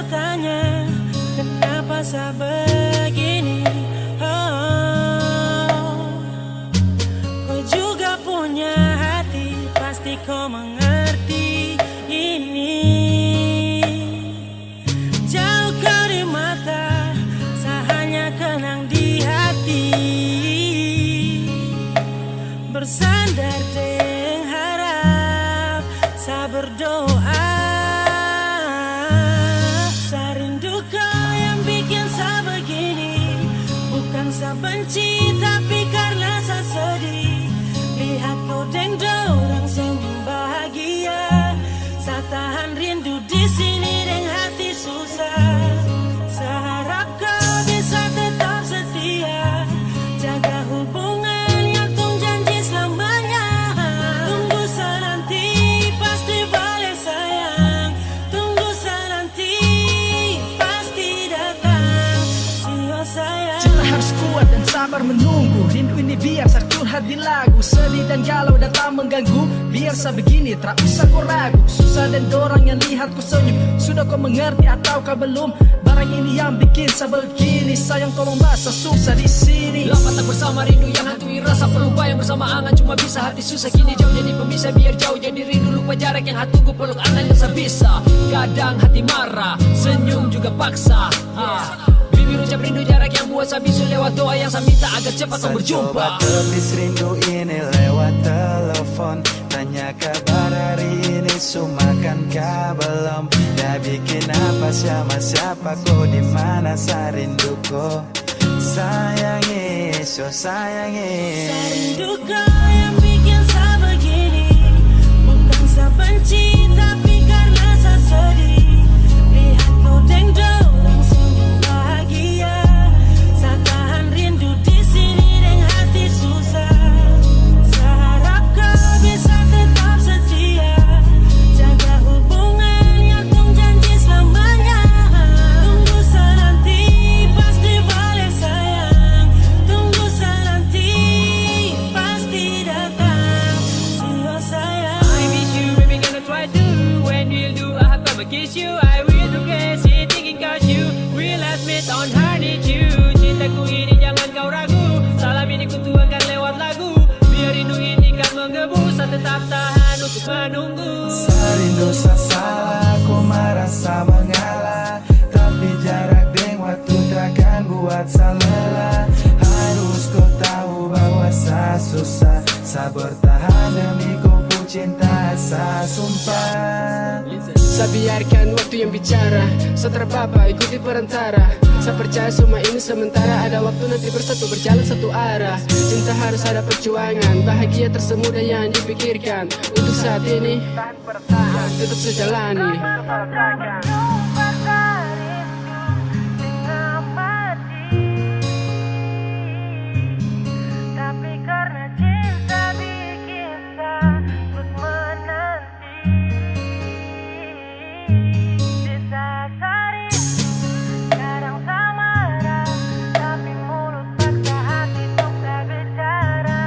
bertanya, kenapa saya begini? Oh, kau juga punya hati, pasti kau mengerti ini. Jauh kau di mata, saya hanya kenang di hati. Bersandar dengan harap, saya berdoa. Saya rindu kau yang bikin saya begini. Bukan saya benci, tapi karena saya sedih. Lihat kau dengan orang senyum bahagia. Saya tahan rindu di sini dengan hati susah. Saya harap kau bisa tetap setia, jaga hubungan yang tung janji selamanya. Tunggu saya nanti, pasti balik sayang. Tunggu saya nanti, pasti datang. Sio sayang. Cinta harus kuat dan sabar menunggu. Rindu ini biar saya curhat di lagu. Sedih dan galau datang mengganggu. Biar saya begini, tak usah kau ragu. Susah dan dorang yang lihat ku senyum. Sudah kau mengerti atau kau belum? Barang ini yang bikin saya begini. Sayang tolong masa susah di sini. Lama tak bersama, rindu yang hantui rasa. Perlu bayang bersama angan, cuma bisa hati susah. Kini jauh jadi pemisah, biar jauh jadi rindu. Lupa jarak yang hati tunggu, peluk angan yang sebisa. Kadang hati marah, senyum juga paksa. Bibir ucap rindu, jarak yang buat saya bisu. Lewat doa yang saya minta agar cepat kau berjumpa. Coba tepis rindu ini lewat telepon. Tanya kabar hari ini, sumakan kah belum? Dah bikin apa sama siapa, kau di mana saya rindu kau. Sayangi, so sayangi. Saya rindu kau yang bikin saya begini. Bukan saya benci, tapi karena saya sedih. Lihat kau dengan orang senyum bahagia. Saya tahan rindu di sini dengan hati susah. Saya harap kau bisa tetap setia, jaga hubungan yang tung janji selamanya. Tunggu saya nanti, pasti balik sayang. Tunggu saya nanti, pasti datang. Sio sayang. I miss you, baby, gonna try to. When we'll do, I have to kiss you. I will do crazy, thinking cause you will admit on her need you. Cintaku ini jangan kau ragu. Salam ini ku tuangkan lewat lagu. Biar rindu ini kan menggebu. Saya tetap tahan untuk menunggu. Saya rindu saya salah, ku merasa mengalah. Tapi jarak dan waktu takkan buat saya lelah. Harus kau tahu bahwa saya susah. Saya bertahan demi kau cinta, saya sumpah. Saya biarkan waktu yang bicara. Saya terpapa ikuti perantara. Saya percaya semua ini sementara. Ada waktu nanti bersatu berjalan satu arah. Cinta harus ada perjuangan. Bahagia tersemudah yang dipikirkan. Untuk saat ini tetap sejalani. Tapi karena cinta bikin takut menanti. Di saat hari kadang tak marah, tapi mulut paksa hati untuk tak bicara.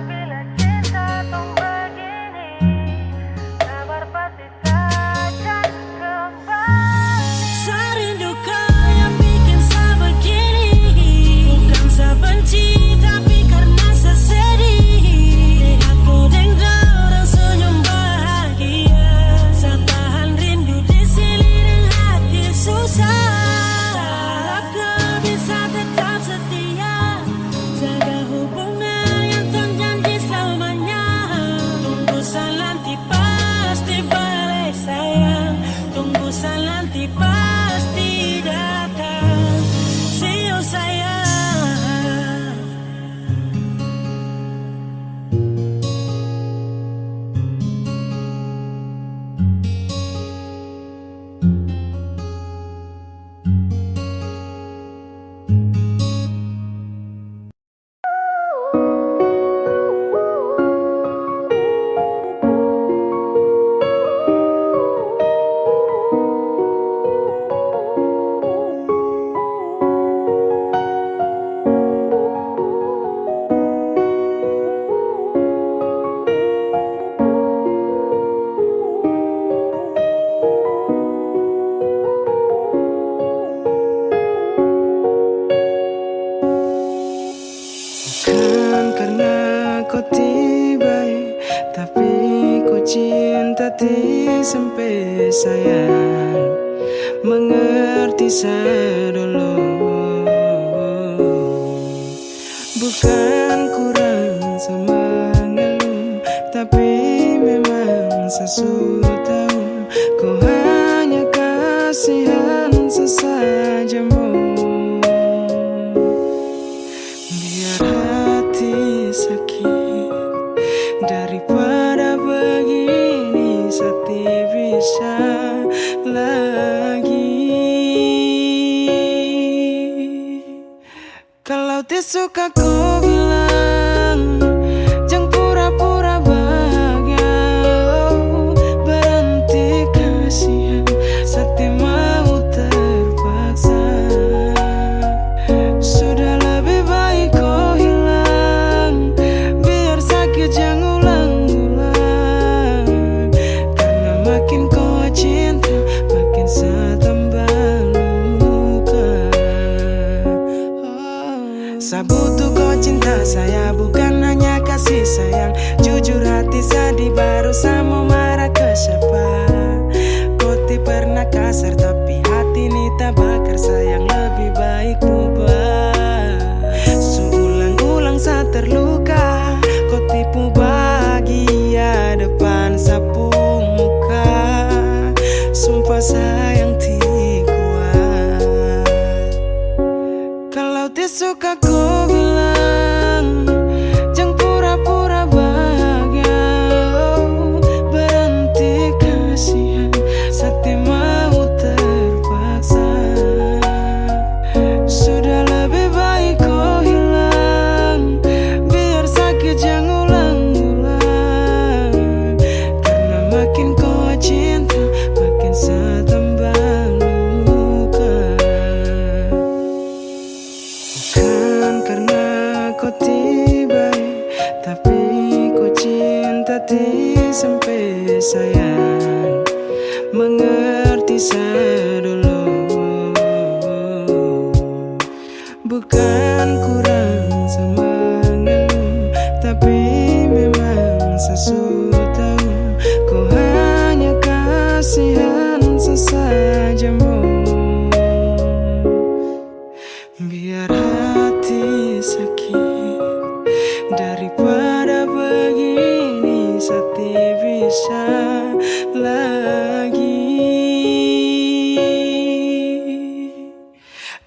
Bila cinta tuh begini, sabar pasti saja kembali. Saya rindu kau yang bikin saya begini. Bukan saya benci, tapi karena saya sedih. Lihat kau dengan orang senyum bahagia. Saya tahan rindu di sini dengan hati susah. Harap kau bisa tetap setia, jaga hubungan yang tung janji selamanya. Tunggu saya nanti, pasti balik sayang. Tunggu saya nanti, pasti datang. Sio sayang. sampai sayang mengerti sedulu. Bukan kurang sama ngeluh, tapi memang sesuatu tahu kau hanya kasihan sesajamu. Biar hati sakit daripada begini, Sakti bisa lagi. Kalau tidak suka kau bilang, jangan pura-pura bahagia. Oh, berhenti kasihan, Sakti mau terpaksa. Sudah lebih baik kau hilang, biar sakit jangan ulang-ulang. Karena makin kau cinta, makin saya tambah luka. Saya butuh kau cinta saya, bukan hanya kasih sayang. Jujur hati sedih, baru saya mau marah ke siapa. Kau tidak pernah kasar, tapi hati ini tak bakar. Sayang lebih baik ubah. Seulang-ulang saya terluka, kau tipu bahagia depan sapu muka. Sumpah sayang tidak kuat. Kalau tidak suka kau bilang, jangan pura-pura bahagia. Oh, berhenti kasihan, Sakti mau terpaksa. Sudah lebih baik kau hilang, biar sakit jangan ulang-ulang. Karena makin kau cinta, makin saya tambah luka. Bukan karena kau tiba, tapi kau cinta sampai sayang mengerti sedulu. Bukan kurang sama ngeluh, tapi memang sesuatu tahu kau hanya kasihan sesajamu. Biar hati sakit daripada begini, Sakti bisa lagi.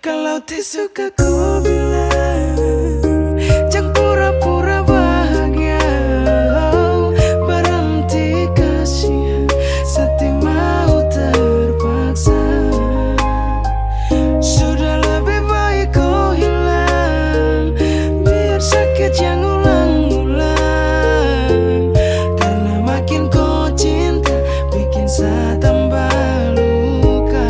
Kalau tidak suka kau bilang, jangan pura-pura bahagia. Oh, berhenti kasihan, Sakti mau terpaksa. Sudah lebih baik kau hilang, biar sakit jangan ulang-ulang. Karena makin kau cinta, bikin saya tambah luka.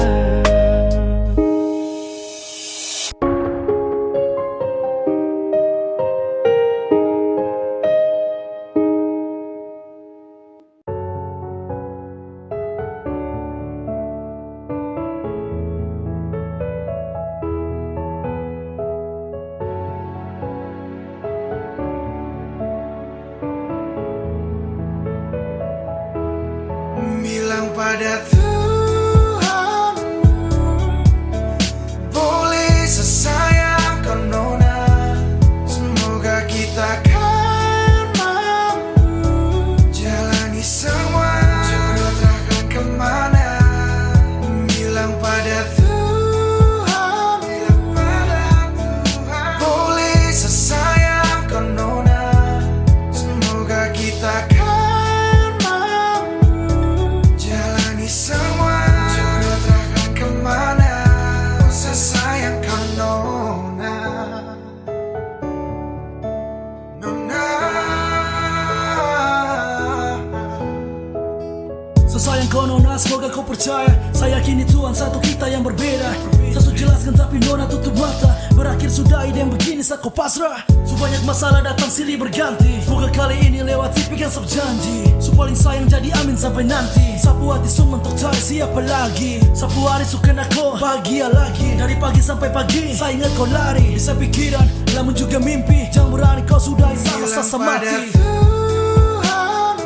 Bilang pada Tuhan, boleh sesayang kau nona. Semoga kita kan mampu jalani semua, jodoh takkan kemana. Bilang pada Tuhan, boleh sesayang kau nona. Semoga kita kan semua, jodoh takkan kemana. Sesayang kau nona, nona. Sesayang kau nona, semoga kau percaya. Saya yakin Tuhan satu kita yang berbeda. Saya sudah jelaskan tapi nona tutup mata. Berakhir sudah ide yang begini saat kau pasrah. Sebanyak masalah datang silih berganti. Semoga kali ini lewat pikan sab janji. Su paling sayang jadi amin sampai nanti. Sapu hati su mentok cari siapa lagi. Sapu hari su kena kau bahagia lagi. Dari pagi sampai pagi saya ingat kau lari. Bisa pikiran, namun juga mimpi. Jangan berani kau sudah sama mati. Tuhan,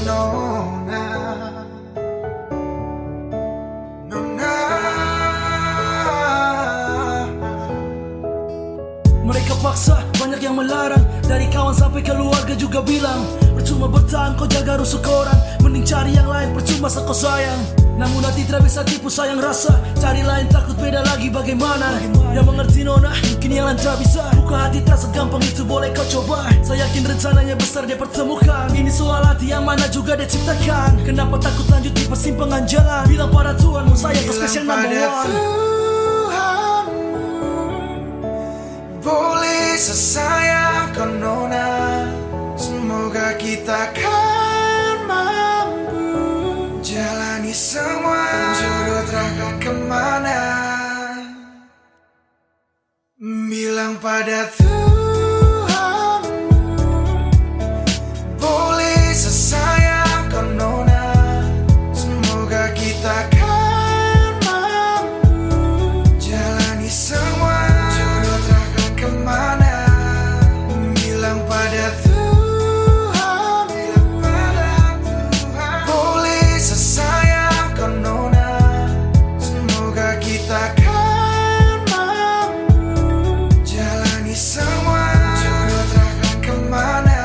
nona, nona. Mereka paksa, banyak yang melarang. Dari kawan sampai keluarga juga bilang, percuma bertahan kau jaga rusuk orang, mending cari yang lain percuma kau sayang. Namun hati tidak bisa tipu sayang rasa, cari lain takut beda lagi bagaimana. Yang mengerti nona, mungkin yang lain tak bisa. Buka hati tak segampang itu boleh kau coba. Saya yakin rencananya besar dia pertemukan. Ini soal hati yang mana juga dia ciptakan. Kenapa takut lanjut di persimpangan jalan? Bilang pada Tuhanmu saya kau spesial number one. Boleh sesayang kau nona, semoga kita kan mampu jalani semua jodoh terangkan kemana. Bilang pada Tuhan, boleh sesayang kau nona, semoga kita kan mampu jalani semua kemana. Bilang pada Tuhan, bilang pada Tuhan, boleh sesayang kau nona, semoga kita kan mampu jalani semua jodoh terangkan kemana.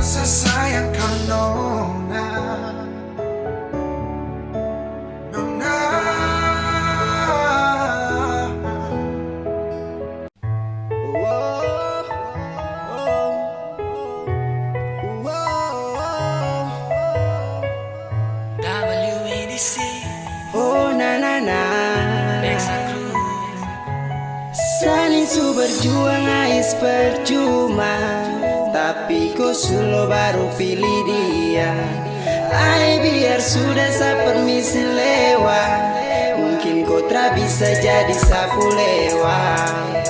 Sesayang kau nona, nona. WADC Oh na na na, Bexa Cruz. saling su berjuang ais percuma, tapi kau sulo baru pilih dia. Ai biar sudah sa permisi lewat, mungkin kau tak bisa jadi sapu lewat.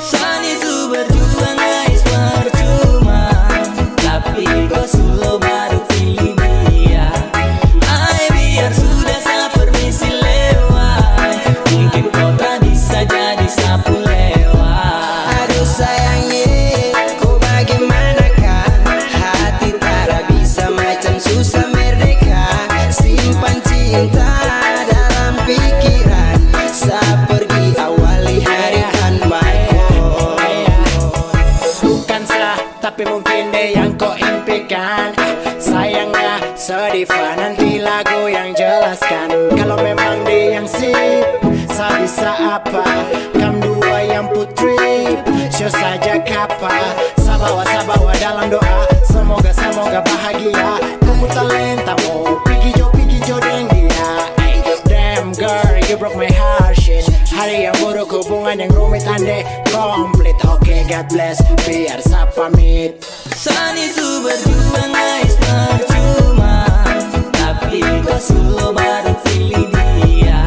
Saling su berjuang ais percuma, tapi kau sulo baru pilih dia. Ai biar sudah sa permisi lewat, mungkin kau tak bisa jadi sapu lewat. Aduh sayangnya, kau bagaimana kan? Hati tak bisa macam susah merdeka. Simpan cinta dalam pikiran, saat pergi awali hari tanpaku. Bukan salah, tapi mungkin dia yang kau impikan. Sayangnya sedih nanti lagu yang jelaskan. Kalau memang dia yang sip, saya bisa apa? Kamu dua yang putri, show saja kapa. Sabawa dalam doa, semoga bahagia. Kamu talentamu, pigi jo deng dia. Damn girl, you broke my heart shit. Hari yang buruk, hubungan yang rumit ande komplit. Oke, God bless, biar saya pamit. Saling su berjuang ais percuma, tapi kau sulo baru pilih dia.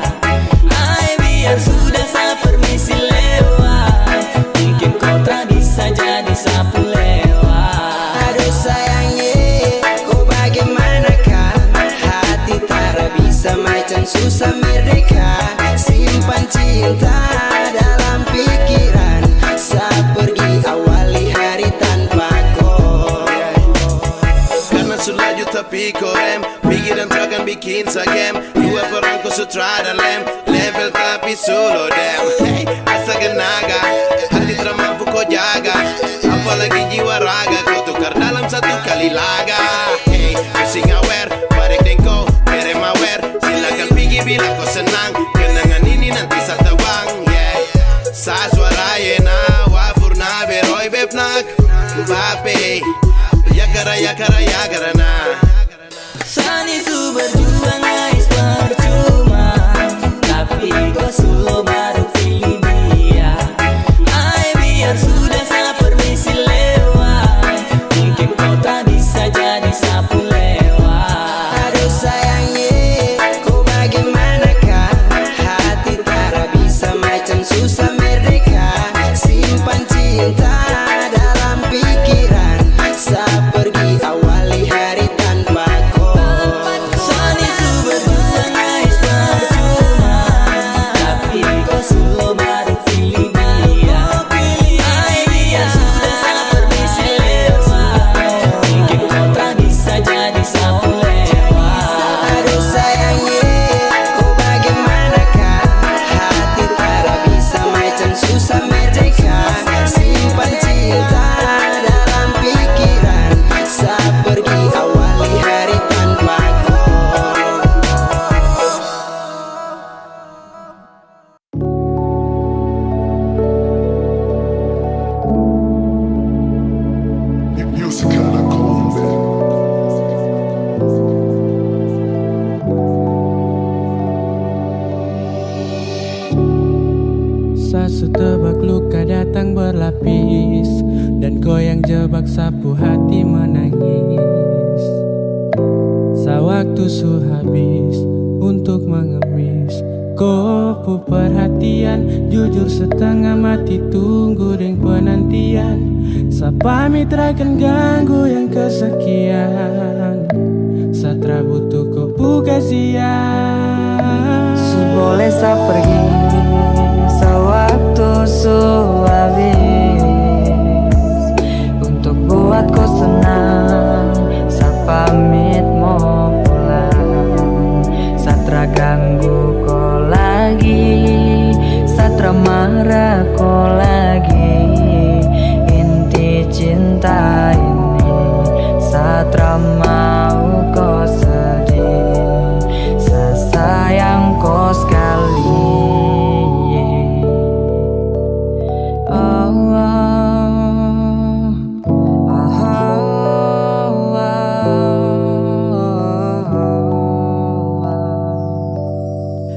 Ai biar sudah sa permisi lewat, mungkin kau tak bisa jadi sapu lewat. Aduh sayangnya, kau bagaimana kan? Hati tak bisa macam susah merdeka. Simpan cinta dalam pikiran, saat pergi awali hari tanpaku. Karena sudah laju tapi korem, pikiran takkan bikin sagem. Dua perangku sutra dan level tapi solo dem. Hey, asa genaga, hati tak mampu kau jaga. Apalagi jiwa raga, kau tukar dalam satu kali laga. Hey, pusing aware, barek dengko, merem aware. Silakan pergi bila kau senang, kenangan ini nanti satawang. Yeah, sa suara yena, wafurna beroi bepnak, bape. Yakara na. Saling su berjuang ais percuma, tapi kau sulo baru pilih dia. Ai biar sudah sa permisi lewat, mungkin kau tak bisa jadi sapu lewat. Aduh sayangnya, kau bagaimana kan? Hati tak bisa macam susah merdeka. Simpan cinta dalam pikiran, saat pergi awali hari tanpaku. tak sapu hati menangis. Sewaktu su habis untuk mengemis. Kopu perhatian, jujur setengah mati tunggu deng penantian. Sapa mitra kan ganggu yang kesekian. Satra butuh kopu kasihan. Boleh sa pergi sewaktu su habis untuk buat kau senang. Sa pamit mau pulang. Satra ganggu kau lagi, satra marah kau lagi. Inti cinta ini satra mau kau sedih. Sayang kau sekali.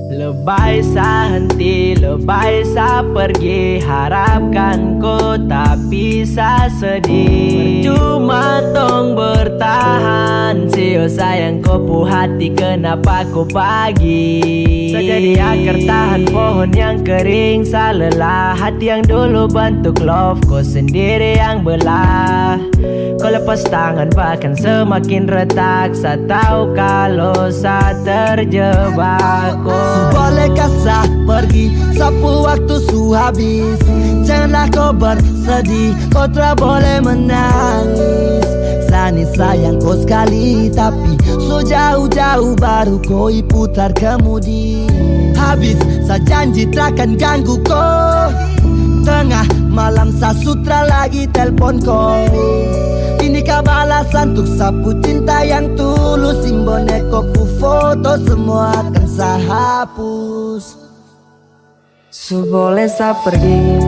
Lebay sa henti, lebay sa pergi. Harapkan ko tapi sa sedih. Percuma tong bertahan. Sio sayang ko pu hati kenapa ko pagi. Sejadi akar tahan pohon yang kering. Sa lelah hati yang dulu bentuk love, ko sendiri yang belah. Kau lepas tangan bahkan semakin retak. Sa tahu kalau sa terjebak. Bolehkah sa pergi sapu waktu su habis. Janganlah kau bersedih, kau tak boleh menangis. Sani sayang kau sekali, tapi so jauh-jauh baru kau putar kemudi. Habis sa janji takkan ganggu kau. Tengah malam sa sutra lagi telpon kau. Inikah balasan untuk sapu cinta yang tulus. Simbone kopu foto semua akan sa hapus. Boleh sa pergi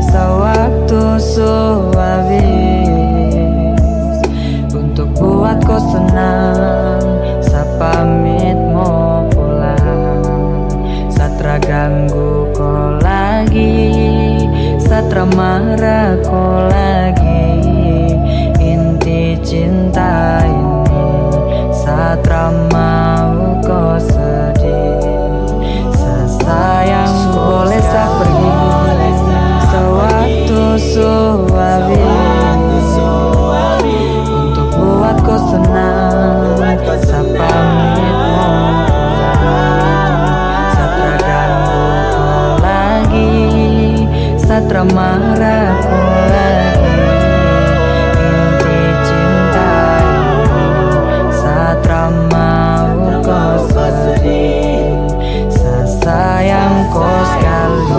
sewaktu su habis untuk buat kau senang. Sa pamit mau pulang. Satra ganggu kau lagi, satra marah kau lagi. Inti cinta ini satra mau kau sedih. Sayang boleh sa pergi sewaktu su habis untuk buat kau senang. Sa pamit mau pulang. Satra ganggu kau lagi, satra marah kau lagi. Inti cinta ini satra mau kau sedih. Sayang kau sekali.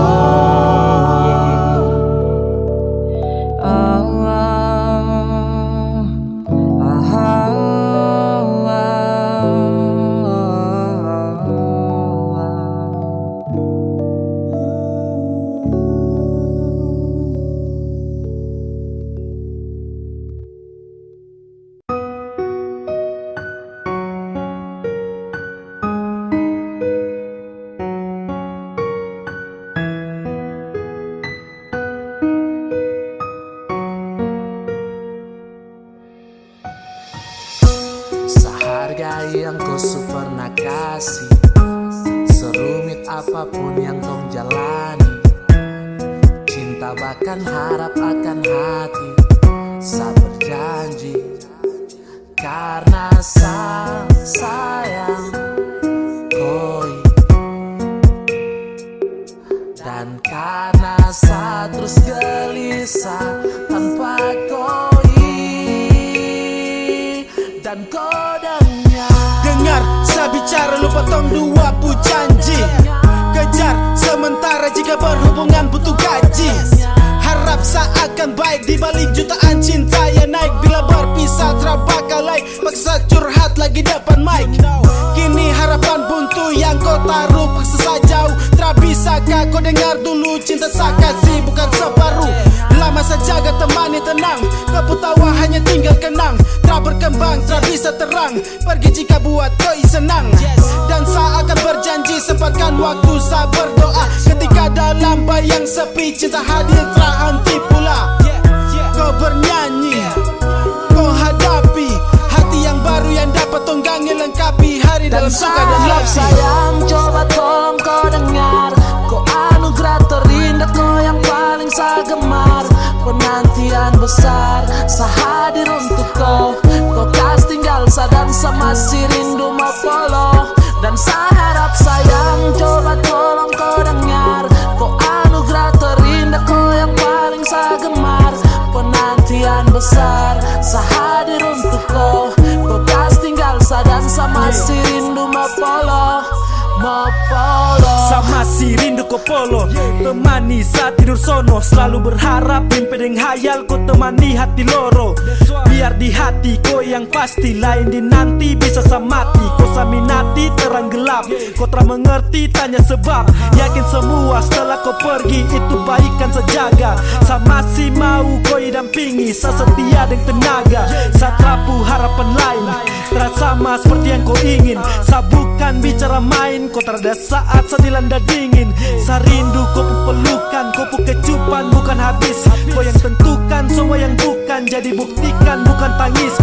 Seharga yang kau pernah kasih, serumit apapun yang kau jalani. Cinta bahkan harap akan hati. Sa berjanji karena sayang koi. Dan karena sa terus gelisah tanpa koi. Dan kodangnya dengar saya bicara lupa tong dua pu janji. Kejar sementara jika berhubungan butuh gaji. Harap seakan baik di balik jutaan cinta yang naik. Bila berpisah terbakal like, paksa curhat lagi depan mic. Kini harapan buntu yang kau taruh paksa saja. Tak bisakah kau dengar dulu cinta saya kasih bukan separuh. Lama saja gak temani tenang, keputawa hanya tinggal kenang. Tak berkembang, tak bisa terang, pergi jika buat kau senang. Dan saya akan berjanji sempatkan waktu saya berdoa. Ketika dalam bayang sepi cinta hadir tak henti pula. Kau bernyanyi dalam suka dan love sih. Sayang, coba tolong kau dengar, kau anugerah terindah, kau yang paling saya gemar. Penantian besar, saya hadir untuk kau. Kau kas tinggal dan saya masih rindu mau follow. Dan saya harap sayang, coba tolong kau dengar, kau anugerah terindah, kau yang paling saya gemar. Penantian besar, saya hadir untuk kau. Kau kas tinggal dan saya masih rindu mau follow. Sama si rindu ko polo, temani saat tidur sono. Selalu berharap mimpi deng hayal ko temani hati loro. Biar di hati ko yang pasti, lain di nanti bisa samati. Ko saminati terang gelap, ko telah mengerti tanya sebab. Yakin semua setelah ko pergi itu baikan sejaga. Sama si mau ko dampingi, sesetia deng tenaga. Satrapu harapan lain, terasa sama seperti yang ko ingin. Sa bukan bicara main, kau terada saat saya dilanda dingin. Saya rindu kau pelukan, kau kecupan bukan habis. Kau yang tentukan semua yang bukan, jadi buktikan bukan tangis.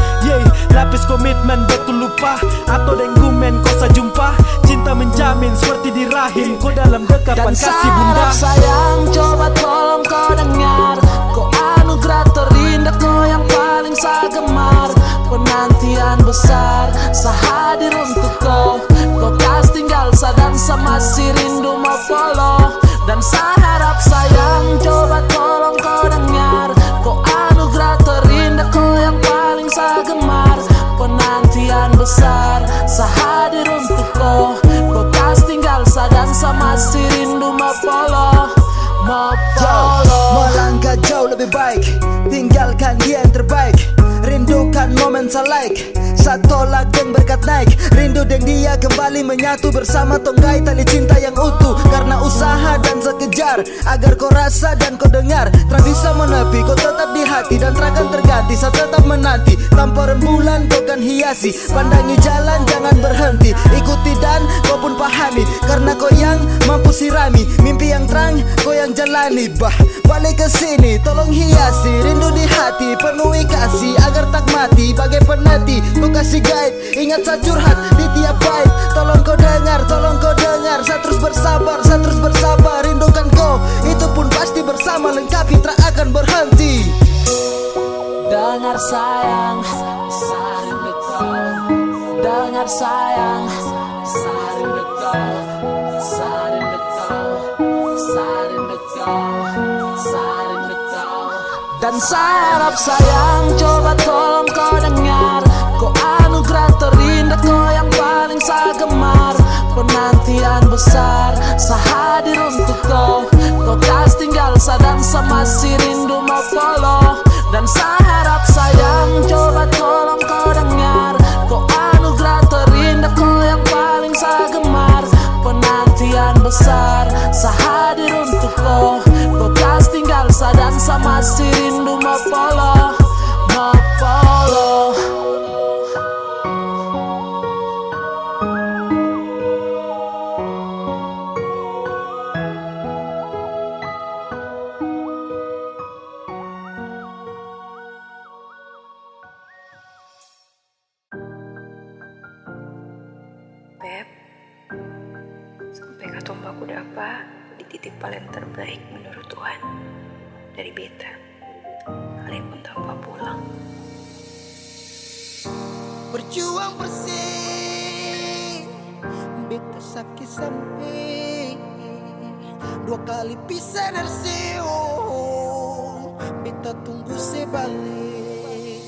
Lapis komitmen betul lupa, atau denggumen kau sejumpa. Cinta menjamin seperti di rahim, kau dalam dekapan kasih bunda. Dan sayang, coba tolong kau dengar, kau anugerah terindah, kau yang paling saya gemar. Penantian besar, saya hadir untuk kau. Kau kas tinggal dan saya masih rindu mau follow. Dan saya harap sayang, coba tolong kau dengar, kau anugerah terindah, kau yang paling saya gemar. Penantian besar, saya hadir untuk kau. Kau kas tinggal dan saya masih rindu mau follow. Melangkah jauh lebih baik, tinggalkan dia yang terbaik. Rindukan momen like, saat tolak dan berkat naik. Rindu dan dia kembali menyatu bersama tonggai tali cinta yang utuh. Karena usaha dan sekejar, agar kau rasa dan kau dengar. Tak bisa menepi, kau tetap di hati dan takkan terganti. Saya tetap menanti, tanpa rembulan kau kan hiasi. Pandangi jalan jangan berhenti, ikuti dan kau pun pahami. Karena kau yang mampu sirami mimpi yang terang, kau yang jalani. Balik ke sini, tolong hiasi rindu di hati, penuhi kasih agar tak mati. Bagai penati, kau kasih guide, ingat saya curhat di tiap bait. Tolong kau dengar, saya terus bersabar, rindukan kau, itu pun pasti bersama lengkapi, tak akan berhenti. Dengar sayang, saring dekau. Dengar sayang, saring dekau. Saring dekau, saring dekau, saring dekau. Dan saya harap sayang, coba tolong kau dengar, kau anugerah terindah, kau yang paling saya gemar. Penantian besar, saya hadir untuk kau. Kau kas tinggal dan saya masih rindu mau follow. Dan saya harap sayang, coba tolong kau dengar, kau anugerah terindah, kau yang paling saya gemar. Penantian besar, saya hadir untuk kau. Kau kas tinggal dan saya masih rindu mau follow. Mau follow. Beb, sampai kata aku dapa dititip paling terbaik menurut Tuhan dari beta, sekalipun tanpa pulang. Berjuang bersih, beta sakit samping, dua kali pisah dari siung, beta tunggu sebalik.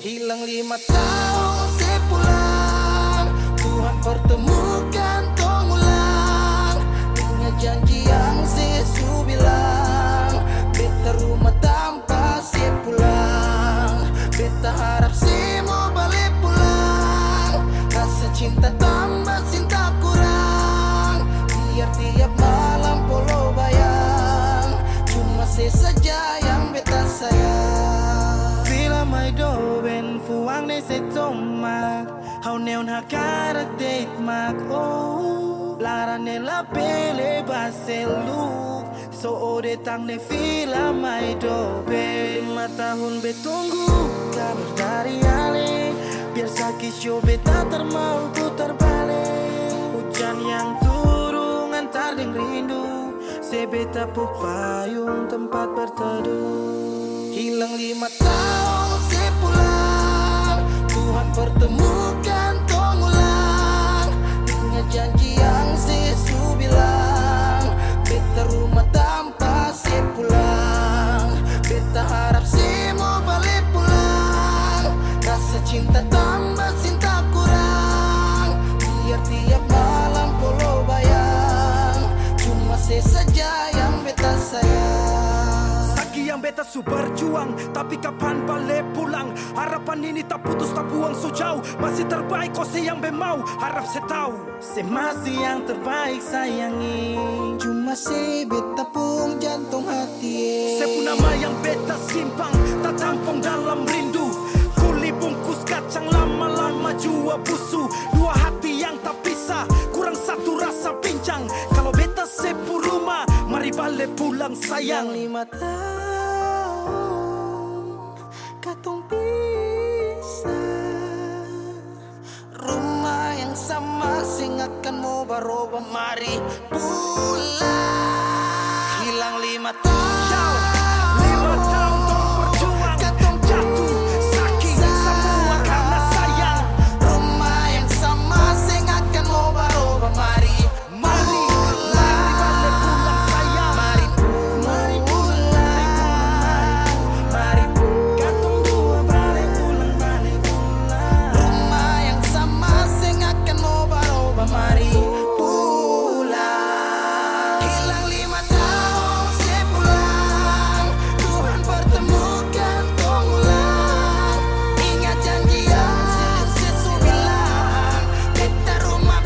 Hilang 5 tahun sepulang, Tuhan pertemukan tong ulang. Ingat janji yang Yesus bilang, beta rumah tanpa sepulang. Beta harap semua balik pulang, rasa cinta tambah cinta kurang. Biar tiap malam polo bayang, cuma saja yang beta sayang. Fila mai do ben fuang ne se tomak, hau neon hakarak date mak oh. Lara ne la pele baselu, so ode tang ne fila mai do ben. 5 tahun betunggu kabar dari Ale, biar sakit show beta termau putar balik. yang turun antar deng rindu, sebeta payung tempat berteduh. Hilang 5 tahun sepulang, Tuhan pertemukan tong ulang. Ingat janji yang sesu bilang, beta rumah tanpa sepulang. Beta harap semua balik pulang, rasa cinta tambah cinta kurang. Biar tiap malam polo bayang, cuma saja yang beta sayang. Saki yang beta su berjuang, tapi kapan balik pulang? Harapan ini tak putus tak buang so jauh. Masih terbaik kau yang bemau, harap saya tahu. Se masih yang terbaik sayangi, cuma se beta pun jantung hati. Saya pun nama yang beta simpang, tak tampung dalam rindu. Kuli bungkus kacang lama-lama jua busu. Dua hati yang tak pisah, kurang satu rasa pincang. Kalau beta sepu rumah, mari balik pulang sayang. 5 tahun katong pisah, rumah yang sama sing akan mau baroba, mari pulang. Hilang 5 tahun, 5 tahun tong berjuang, katong jatuh sakit semua karena sayang. rumah yang sama sing akan mau baroba, mari Mari balik pulang sayang. mari pulang, mari Katong dua balik pulang. rumah yang sama sing akan mau baroba, mari pulang. Hilang 5 tahun sepulang, Tuhan pertemukan tong ulang. Ingat janji yang sesu bilang, beta rumah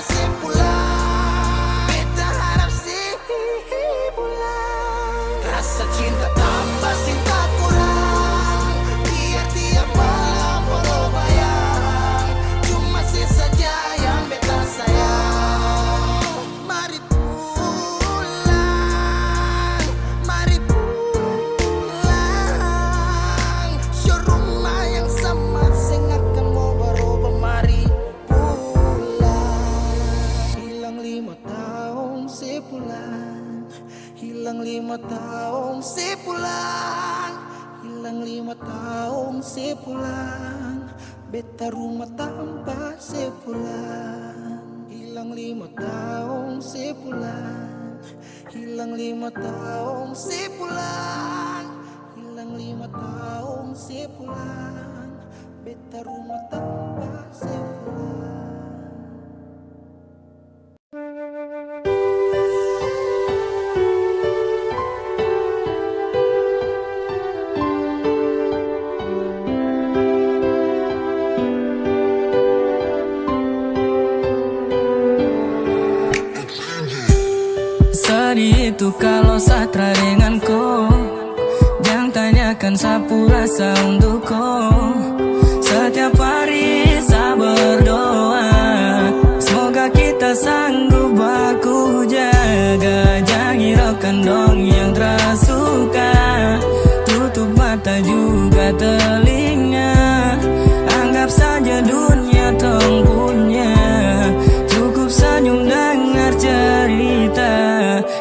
sepulang. Beta harap sih pulang, rasa cinta tambah cinta kurang. Biar tiap malam polo bayang, cuma saja yang beta sayang. Mari pulang, mari pulang. Show rumah yang sama sing akan mau baroba, mari pulang. Hilang 5 tahun sepulang, hilang 5 tahun sepulang, hilang 5 tahun sepulang. Beta rumah tanpa sepulang. Hilang 5 tahun sepulang, hilang 5 tahun sepulang, hilang 5 tahun sepulang. Beta rumah tanpa sepulang. Sedih itu kalau satra dengan kau. Jangan tanyakan sapu rasa untuk kau. Setiap hari saya berdoa, semoga kita sanggup baku jaga. Jangan hiraukan dong yang tersuka, tutup mata juga telinga. Anggap saja dunia tong punya, cukup senyum dengar cerita.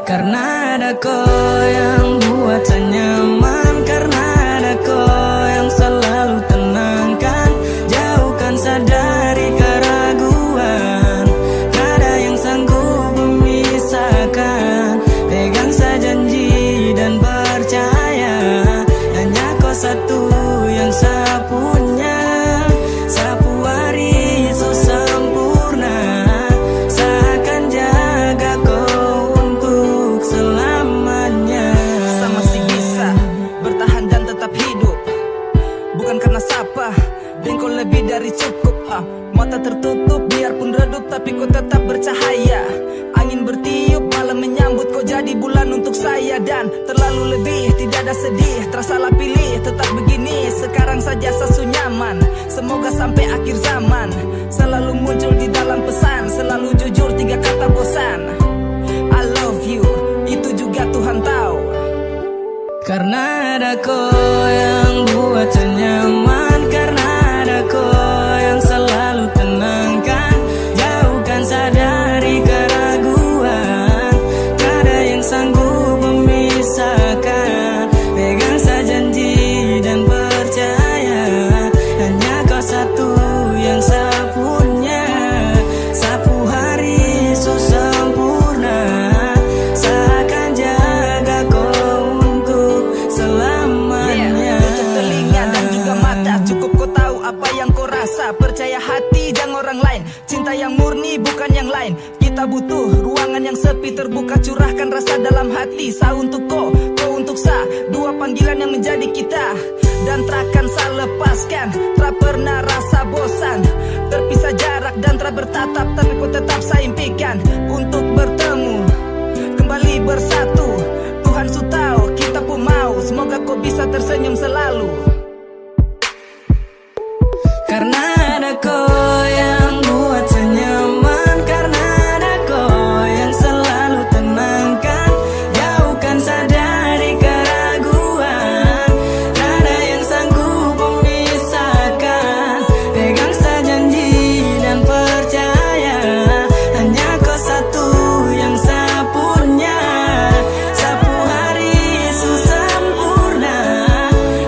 Karena ada kau yang buat saya nyaman, karena ada kau yang selalu tenangkan. Jauhkan saya dari keraguan, tak ada yang sanggup memisahkan. Pegang saya janji dan percaya, hanya kau satu yang saya punya. Sapu hari so sempurna, saya akan jaga kau untuk selamanya. Saya masih bisa bertahan dan tetap hidup, bukan karena sapa, dan kau lebih dari cukup. Mata tertutup biarpun redup, tapi kau tetap bercahaya. Angin bertiup, malam menyambut, kau jadi bulan untuk saya. Dan terlalu lebih, tidak ada sedih, tersalah pilih, tetap begini. Sekarang saja saya nyaman, semoga sampai akhir zaman. Selalu muncul di dalam pesan, selalu jujur, 3 kata bosan. I love you, itu juga Tuhan tahu. Karena ada kau yang buat saya nyaman, karena ada kau yang selalu tenangkan. Jauhkan saya dari rasa, percaya hati jangan orang lain. Cinta yang murni bukan yang lain. Kita butuh ruangan yang sepi, terbuka, curahkan rasa dalam hati. Sa untuk kau, kau untuk sa, dua panggilan yang menjadi kita. Dan takkan sa lepaskan, tak pernah rasa bosan. Terpisah jarak dan tak bertatap, tapi ku tetap sa impikan untuk bertemu, kembali bersatu. Tuhan su tahu, kita pun mau, semoga kau bisa tersenyum selalu. Karena ada kau yang buat senyaman, karena ada kau yang selalu tenangkan, jauhkan saya dari keraguan. Tak ada yang sanggup memisahkan, pegang saya janji dan percaya, hanya kau satu yang saya punya. Sapu hari su sempurna,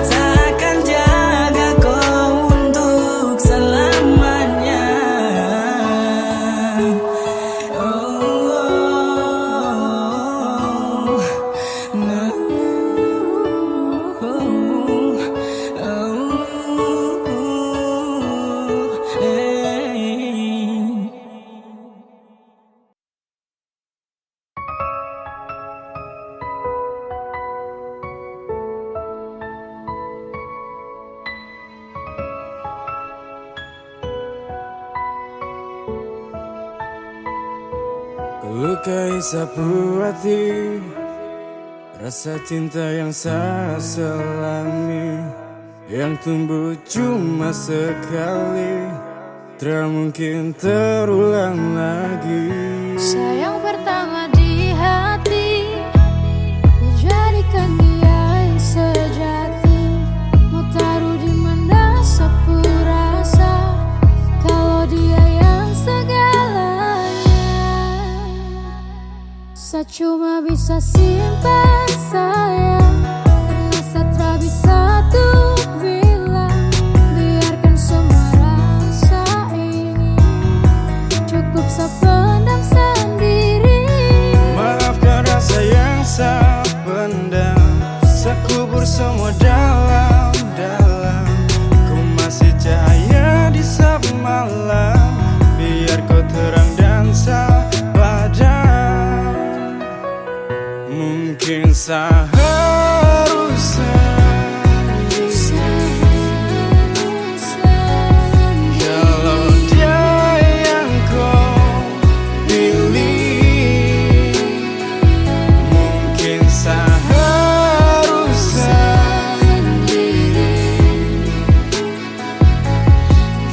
saya akan jaga kau untuk selamanya. Oh, no. Hey. Lukai sapu hati, rasa cinta yang saya selami, yang tumbuh cuma sekali, tak mungkin terulang lagi. Sayang pertama di hati, menjadikan dia yang sejati. Mau taruh di mana sapu rasa, kalau dia yang segalanya. Saya cuma bisa simpan sayang, karena saya tak bisa tuh bilang. Biarkan semua rasa ini, cukup saya pendam sendiri. Maafkan rasa yang saya pendam, saya kubur semua dalam-dalam. Ku masih cahaya di saat malam, biar kau terang dan saya padam. Mungkin saya harus kalau dia yang kau pilih. Mungkin saya harus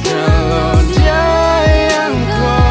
kalau dia yang kau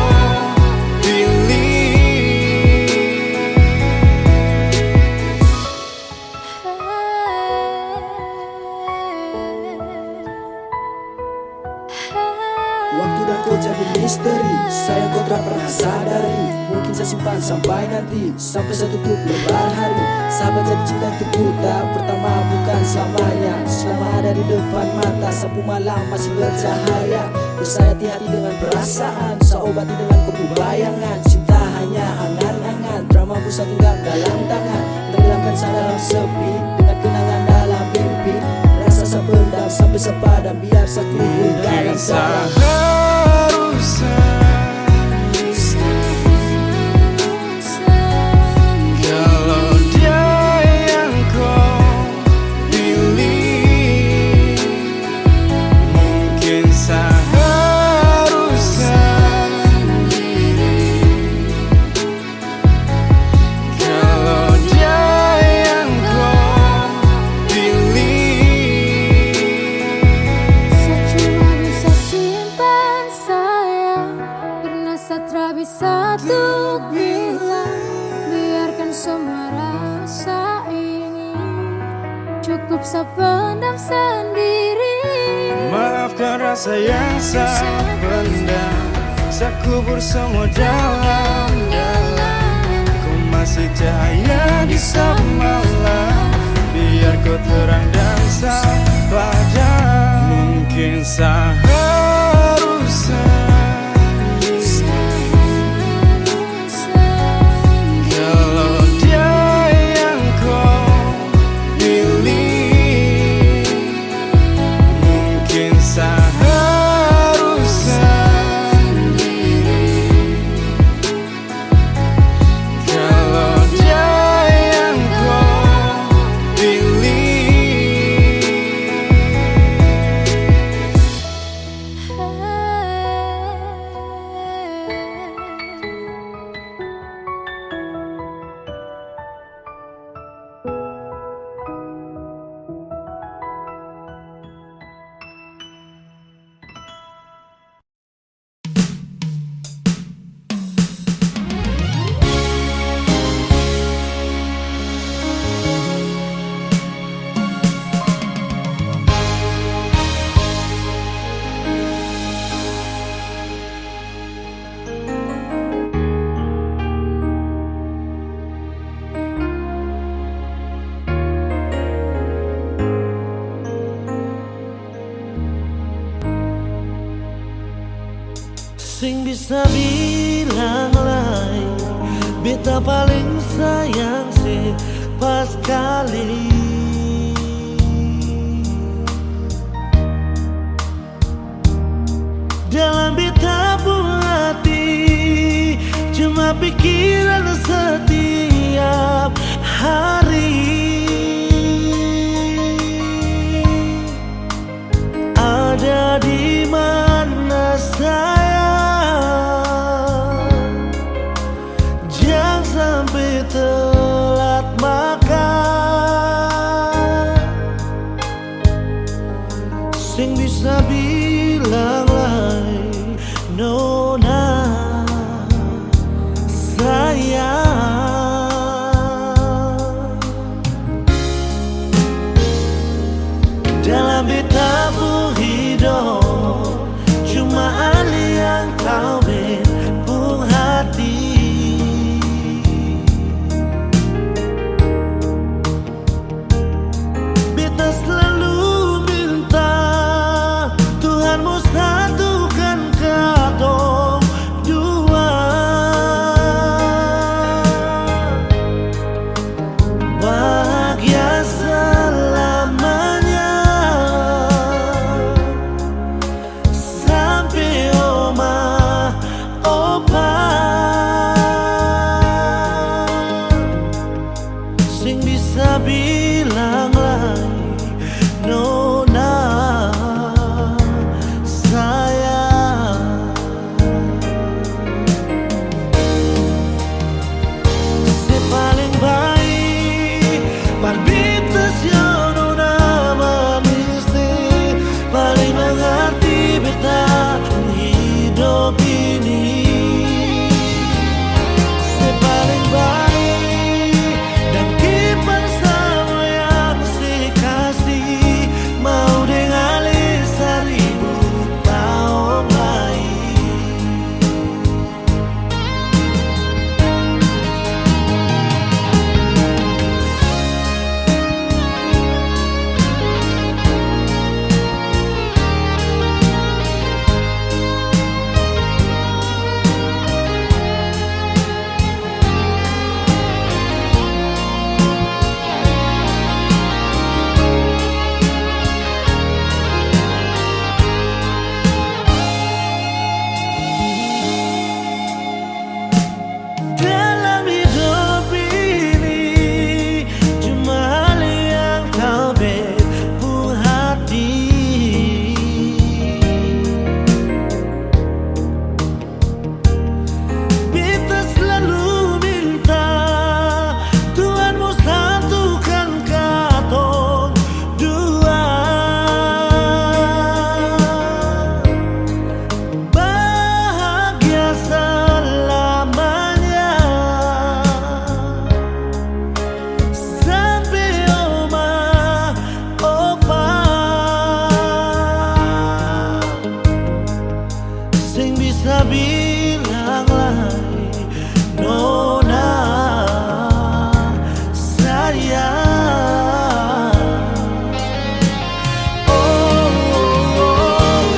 Waktu dan kau jadi misteri, sayang kau tak pernah sadari. Mungkin saya simpan sampai nanti, sampai saya tutup lebar hari. Sahabat jadi cinta itu buta, pertama bukan selamanya. Selama ada di depan mata, sapu malam masih bercahaya. Bersayati hati dengan perasaan, saya obati dengan kopi bayangan. Cinta hanya angan-angan, drama pusat genggam dalam tangan. Tenggelamkan saya dalam sepi, dengan kenangan dalam mimpi. Rasa saya pendam sampai sepadam, biar saya kubur dalam dalam. Kalau dia yang kau pilih, mungkin saya harus kalau dia yang kau pilih. Saya cuma bisa simpan sayang, karena saya tak bisa tuh bilang. Biarkan semua rasa ini, cukup saya pendam sendiri. Maafkan rasa yang saya pendam, saya kubur semua dalam-dalam. Ku masih cahaya di saat malam, biar kau terang dan saya padam. Mungkin saya harus kalau dia yang kau pilih. Mungkin saya Sing bisa bilang lain, beta paling sayang sih pas kali. Dalam beta pun hati, cuma pikiran setiap hari. Ada di mana sayang, jangan sampai telat makan. Sing bisa bilang lain, nona sayang. Dalam beta pun hidup, cuma Ali yang tahu pun hati. Beta selalu minta Tuhanmu satukan katong dua. Bahagia selamanya sampai oma opa. Sing bisa bilang lain, nona sayang. Si paling baik parbitas ya nona manis, paling mengerti beta hidup ini. Si paling baik dan kiper sama yang si kasih, mau dengali 1000 tahun lagi. Dalam hidup ini, cuma hal yang kau pun hati. Beta selalu minta Tuhanmu satukan katong dua. Bahagia selamanya sampai oma opa. Sing bisa bilang lain, nona sayang.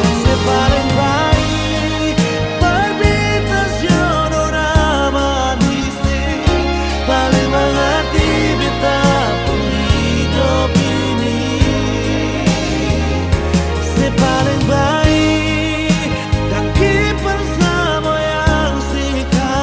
Si paling baik parbitas ya nona manis, paling mengerti beta pun hidup ini. Si paling baik dan kiper sama yang si kasih.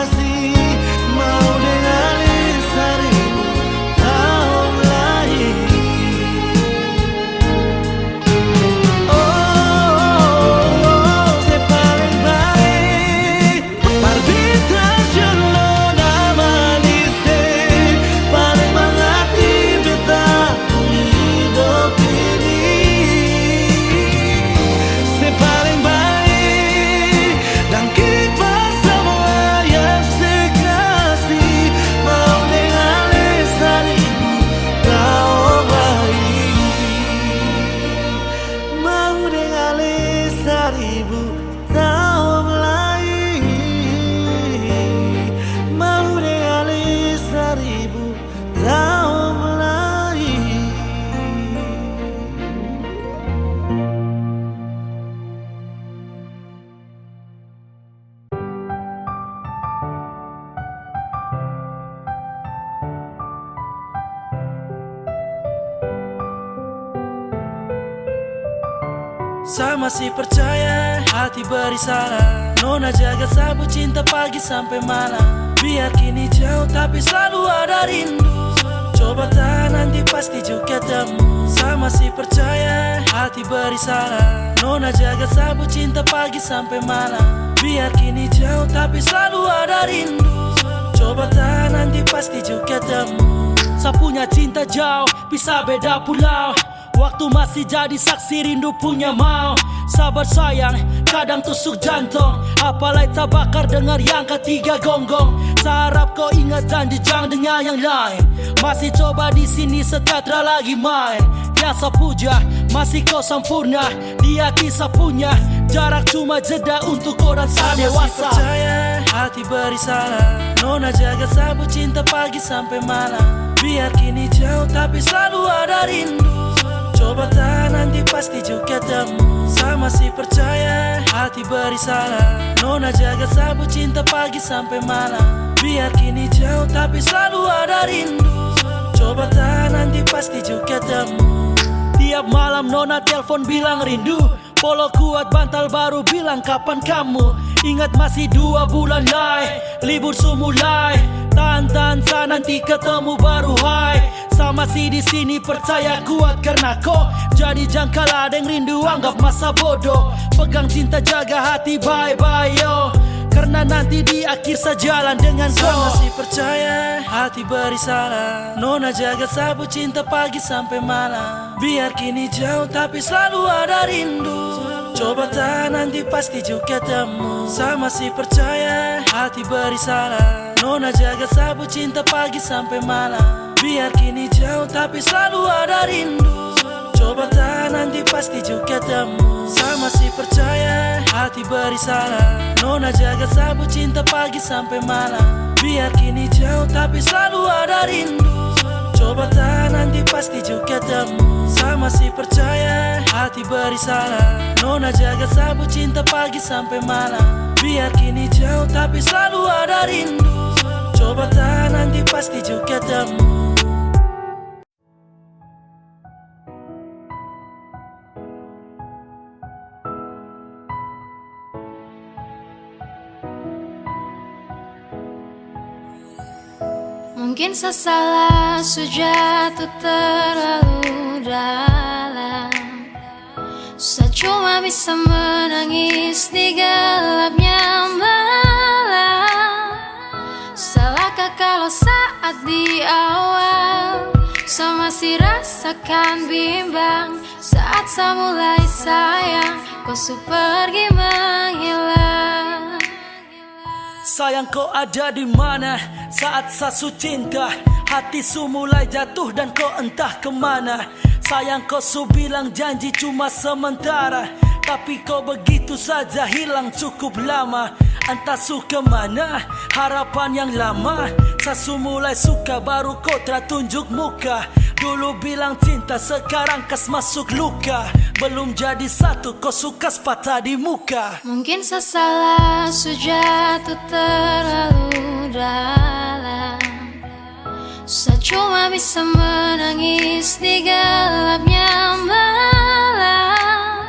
Saya masih percaya hati beri salah. Nona jaga sabu cinta pagi sampai malam. Biar kini jauh tapi selalu ada rindu. Coba tahan nanti pasti juga ketemu. Saya masih percaya hati beri salah. Nona jaga sabu cinta pagi sampai malam. Biar kini jauh tapi selalu ada rindu. Coba tahan nanti pasti juga ketemu. Saya punya cinta jauh, bisa beda pulau. Waktu masih jadi saksi rindu punya mau. Sabar sayang, kadang tusuk jantung. Apalagi tak bakar dengar yang ketiga gonggong. Saya harap kau ingat janji jangan dengan yang lain. Masih coba di sini sejahtera lagi main. Yang saya puja, masih kau sempurna. Dia kisah punya, jarak cuma jeda untuk kau dan saya dewasa. Masih percaya hati beri salah. Nona jaga sabu cinta pagi sampai malam. Biar kini jauh tapi selalu ada rindu. Coba tahan nanti pasti juga ketemu. Saya masih percaya hati beri salah. Nona jaga sabu cinta pagi sampai malam. Biar kini jauh tapi selalu ada rindu. Coba tahan nanti pasti juga ketemu. Tiap malam Nona telepon bilang rindu. Polo kuat bantal baru bilang kapan kamu. Ingat masih 2 bulan lagi, libur sumulai. Tahan-tahan sa nanti ketemu baru hai. Sa masih di sini percaya kuat karena kau. Jadi jangan kalah deng rindu anggap masa bodoh. Pegang cinta jaga hati bye-bye yo. Karena nanti di akhir sejalan dengan kau. Saya masih percaya hati beri salah. Nona jaga sabu cinta pagi sampai malam. Biar kini jauh tapi selalu ada rindu. Coba tahan nanti pasti juga ketemu. Saya masih percaya hati beri salah. Nona jaga sabu cinta pagi sampai malam. Biar kini jauh tapi selalu ada rindu. Coba tahan nanti pasti juga ketemu. Saya masih percaya hati beri salah. Nona jaga sabu cinta pagi sampai malam. Biar kini jauh tapi selalu ada rindu. Coba tahan nanti pasti juga ketemu. Saya masih percaya hati beri salah. Nona jaga sabu cinta pagi sampai malam. Biar kini jauh tapi selalu ada rindu. Coba tahan nanti pasti juga ketemu. Mungkin saya salah, jatuh terlalu dalam. Saya cuma bisa menangis di gelapnya malam. Salahkah kalau saat di awal saya masih rasakan bimbang. Saat saya mulai sayang, kau su pergi menghilang. Sayang kau ada di mana saat saya su cinta? Hati su mulai jatuh dan kau entah kemana. Sayang kau su bilang janji cuma sementara, tapi kau begitu saja hilang cukup lama. Entah su kemana harapan yang lama. Saya su mulai suka baru kau tertunjuk muka. Dulu bilang cinta sekarang kas masuk luka. Belum jadi satu kau suka patah di muka. Mungkin saya salah, jatuh terlalu dalam. Saya cuma bisa menangis di gelapnya malam.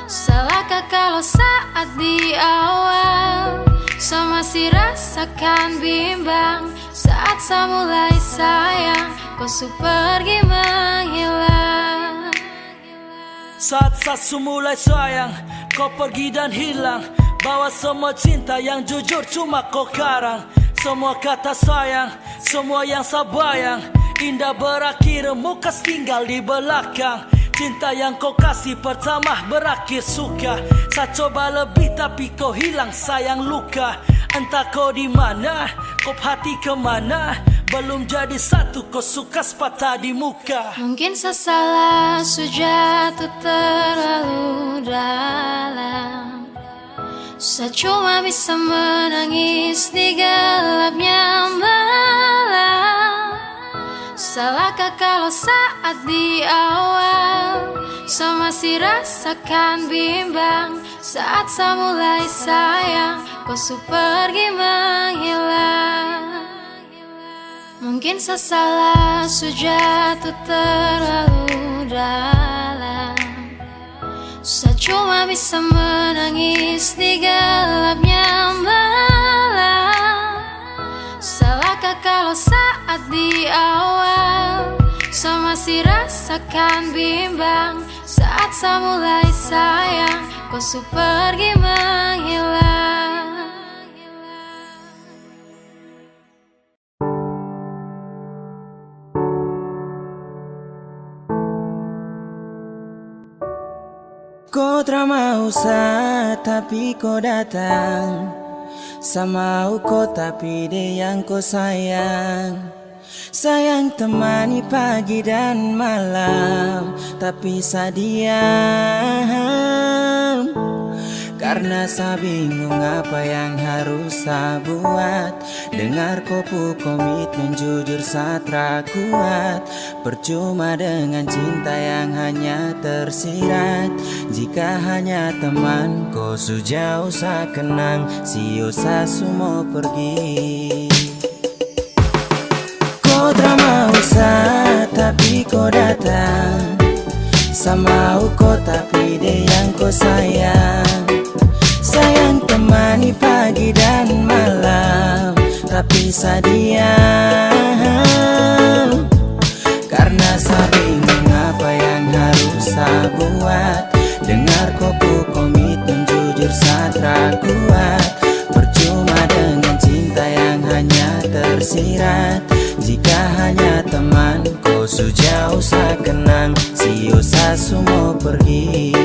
Salahkah kalau saat di awal saya masih rasakan bimbang. Saat saya mulai sayang, kau su pergi menghilang. Saat saya mulai sayang, kau pergi dan hilang. Bawa semua cinta yang jujur cuma kau karang. Semua kata sayang, semua yang saya bayang. Indah berakhir, muka tinggal di belakang. Cinta yang kau kasih pertama berakhir suka. Saya coba lebih tapi kau hilang sayang luka. Entah kau di mana, kau hati kemana. Belum jadi satu kau suka patah di muka. Mungkin saya salah, jatuh terlalu dalam. Saya cuma bisa menangis di gelapnya malam. Salahkah kalau saat di awal saya masih rasakan bimbang. Saat saya mulai sayang, kau su pergi menghilang. Mungkin saya salah, jatuh terlalu dalam. Saya cuma bisa menangis di gelapnya malam. Salahkah kalau saat di awal saya masih rasakan bimbang. Saat saya mulai sayang, kau su pergi menghilang. Kau tak mau tapi kau datang. Sama kau tapi dia yang kau sayang. Sayang temani pagi dan malam, tapi saya diam. Karena saya bingung apa yang harus saya buat. Dengar kopu komitmen jujur saya tak kuat. Percuma dengan cinta yang hanya tersirat. Jika hanya teman kau sejauh saya kenang. Sio saya semua pergi. Kau tak mau tapi kau datang. Sama kau tapi dia yang kau sayang. Sayang temani pagi dan malam, tapi saya diam. Karena saya bingung apa yang harus saya buat. Dengar kopu komitmen jujur saya tak kuat. Percuma dengan cinta yang hanya tersirat. Jika hanya teman kau sejauh saya kenang. Sio saya semua pergi.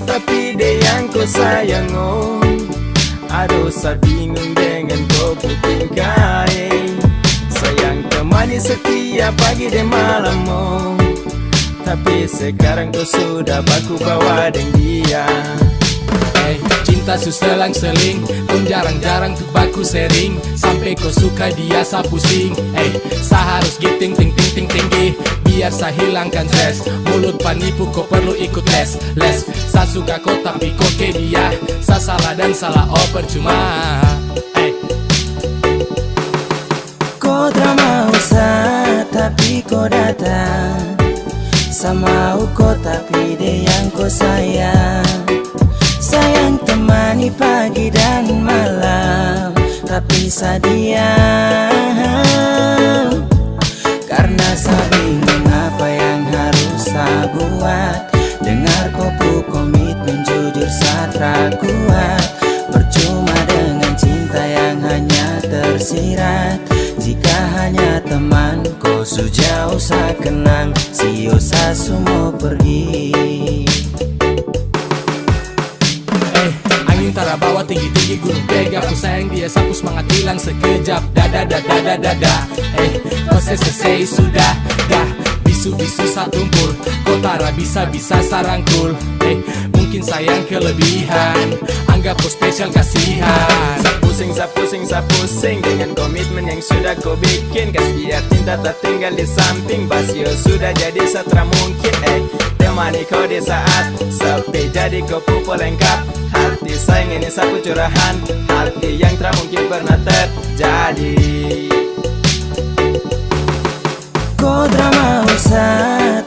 Tapi dia yang kau sayang, oh. Aduh saya bingung dengan kau tingkai. Sayang temani setiap pagi dan malam, oh. Tapi sekarang kau sudah baku bawa dengan dia. Cinta suselang-seling, kau jarang-jarang tuh baku sering. Sampai kau suka dia sa pusing. Sa harus giting ting ting ting tinggi biar sa hilangkan stres. Mulut penipu kau perlu ikut les. Sa suka kau tapi kau ke dia. Sa salah dan salah oh percuma. Kau tak mau tapi kau datang. Sama kau tapi dia yang kau sayang. Sayang temani pagi dan malam, tapi saya diam. Karena saya bingung apa yang harus saya buat. Dengar kopu komitmen jujur saya tak kuat. Percuma dengan cinta yang hanya tersirat. Jika hanya teman kau sejauh saya kenang. Sio saya semua pergi. Angin tara bawa tinggi-tinggi gunung pega. Ku sayang dia sapu semangat hilang sekejap. Dada. Kau selesai sudah dah. Bisu-bisu satumpul. Kau tara bisa-bisa sarangkul. Mungkin sayang kelebihan. Anggap kau spesial kasihan. Saya pusing dengan komitmen yang sudah kau bikin. Kasih biar cinta tak tinggal di samping. Basio sudah jadi setra mungkin. Temani kau di saat sepi, jadi kau pupuk lengkap. Hati sayang ini sapu curahan. Hati yang tak mungkin pernah terjadi. Kau tak mau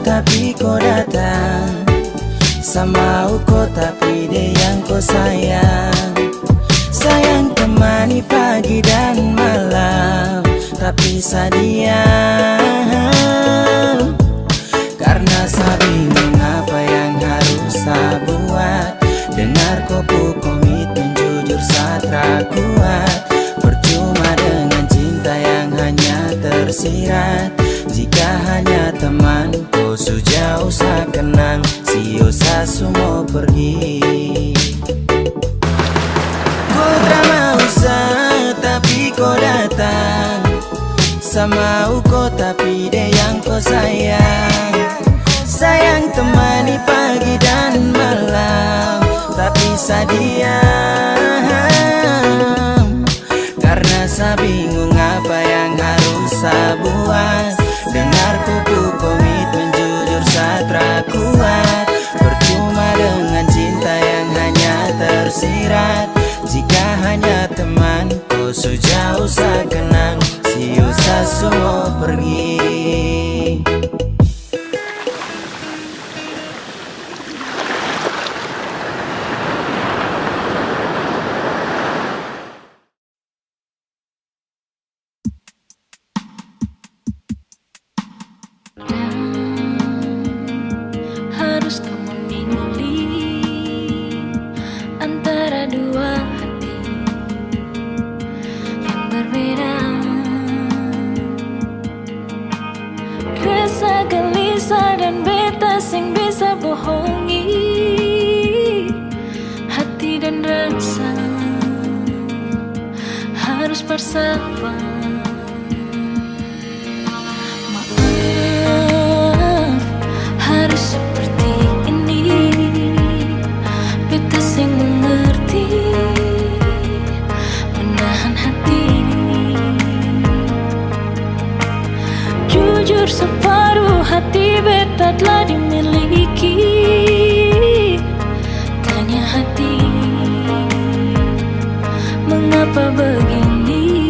tapi kau datang. Sama kau tapi dia yang kau sayang. Sayang temani pagi dan malam, tapi saya diam. Karena saya bingung apa yang harus saya buat. Dengar kopu komitmen jujur saya tak kuat. Percuma dengan cinta yang hanya tersirat. Jika hanya teman kau sejauh saya kenang. Sio saya semua pergi. Kau tak mau tapi kau datang. Sama kau tapi dia yang kau sayang. Sayang temani pagi dan malam, tapi saya diam. Karena saya bingung apa yang harus saya buat. tak kuat. Percuma dengan cinta yang hanya tersirat. Jika hanya teman, kau sejauh sa kenang, siusa semua pergi. Harus kau memilih antara dua hati yang berbeda. Rasa gelisah dan beta sing bisa bohongi hati dan rasa, harus bersama. Harus seperti ini, beta sing mengerti, menahan hati. Jujur separuh hati beta telah dimiliki. Tanya hati, mengapa begini?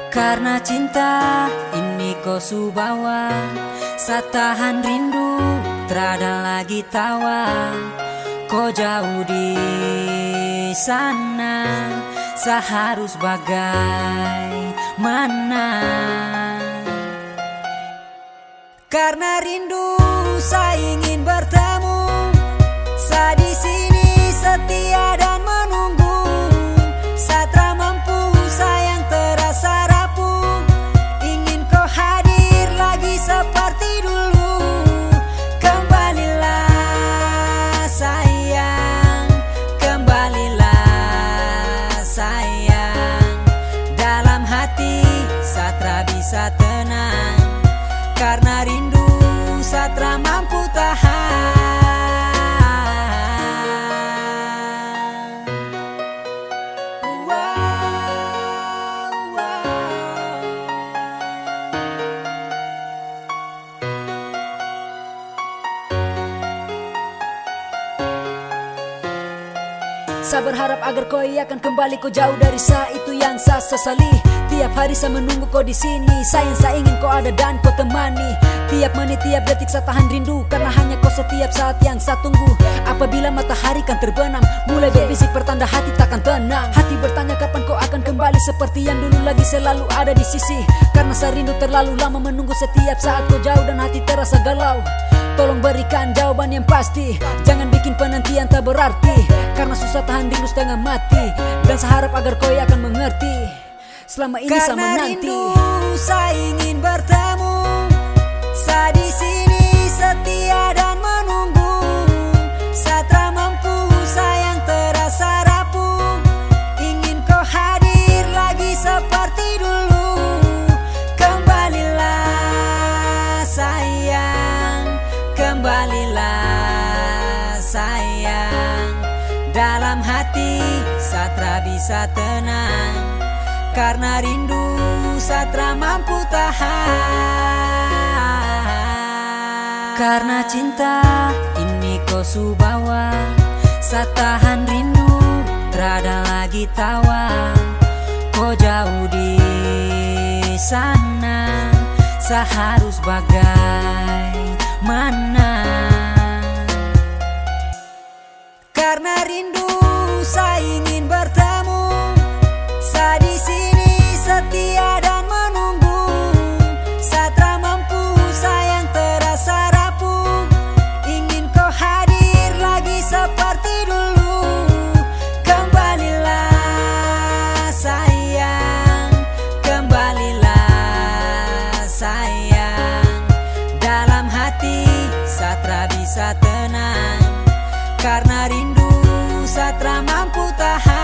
Karena cinta ini kau subawa, satahan rindu terada lagi tawa. Kau jauh di sana, seharus bagaimana? Karena rindu saya ingin bertemu, saya di sini setia dan menunggu. Satra mampu sayang terasa rapuh, ingin kau hadir lagi seperti dulu. mampu tahan. Saya berharap agar kau akan kembali, kau jauh dari saya, itu yang saya sesali. Tiap hari saya menunggu kau di sini, sayang saya ingin kau ada dan kau temani. Tiap menit, tiap detik saya tahan rindu, karena hanya kau setiap saat yang saya tunggu. Apabila matahari kan terbenam, mulai berbisik pertanda hati takkan tenang. Hati bertanya kapan kau akan kembali, seperti yang dulu lagi selalu ada di sisi. Karena saya rindu terlalu lama menunggu, setiap saat kau jauh dan hati terasa galau. Tolong berikan jawaban yang pasti, jangan bikin penantian tak berarti. Karena susah tahan rindu setengah mati, dan saya harap agar kau akan mengerti. Selama ini saya menanti. Karena rindu saya ingin bertemu, saya di sini setia dan menunggu. Saya tak mampu, sayang terasa rapuh, ingin kau hadir lagi seperti dulu. Kembalilah sayang, kembalilah sayang. Dalam hati Satra bisa tenang, karena rindu Satra mampu tahan. Karena cinta ini kau subawa, saya tahan rindu, terada lagi tawa. Kau jauh di sana, saya harus bagaimana? Karena rindu saya ingin bertemu, saya di sini setia dan menunggu. Saya tak mampu, sayang terasa rapuh, ingin kau hadir lagi seperti dulu. Kembalilah sayang, kembalilah sayang. Dalam hati Satra bisa tenang, karena rindu Satra mampu tahan.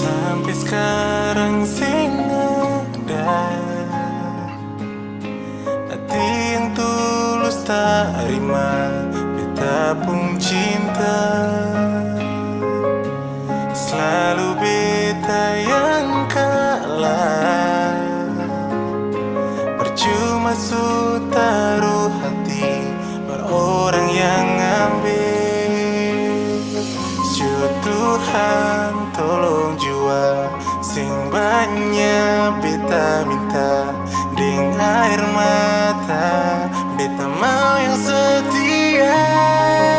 Sampai sekarang ada hati yang tulus tak rima betapung cinta. Selalu beta yang kalah, percuma su taruh hati berorang yang ambil. Tuhan tolong jua sing banyak beta minta, ding air mata beta mau yang setia.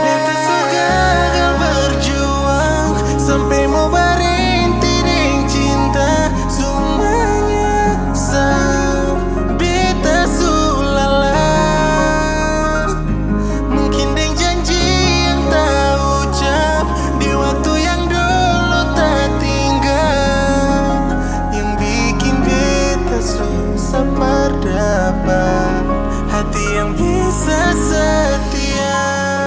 Beta gagal berjuang sampai mau berhenti ding cinta. Semuanya beta sulala, mungkin ding janji yang tak ucap di waktu yang dulu tak tinggal, yang bikin beta susah berdapat hati yang bisa setia.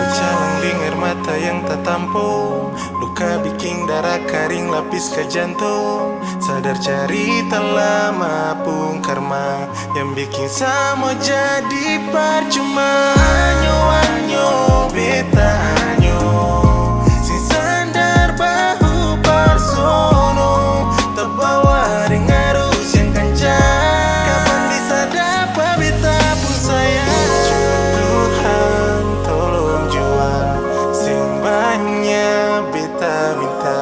Berjalan dengar mata yang tak tampung, luka bikin darah kering lapis ke jantung. Sadar cari tak lama pun karma yang bikin sama jadi percuma. Anyo beta anyo, si sandar bahu parsono, terbawa dengan arus yang kencang. Kapan bisa dapat beta pun sayang. Tuhan tolong jua sing banyak beta minta,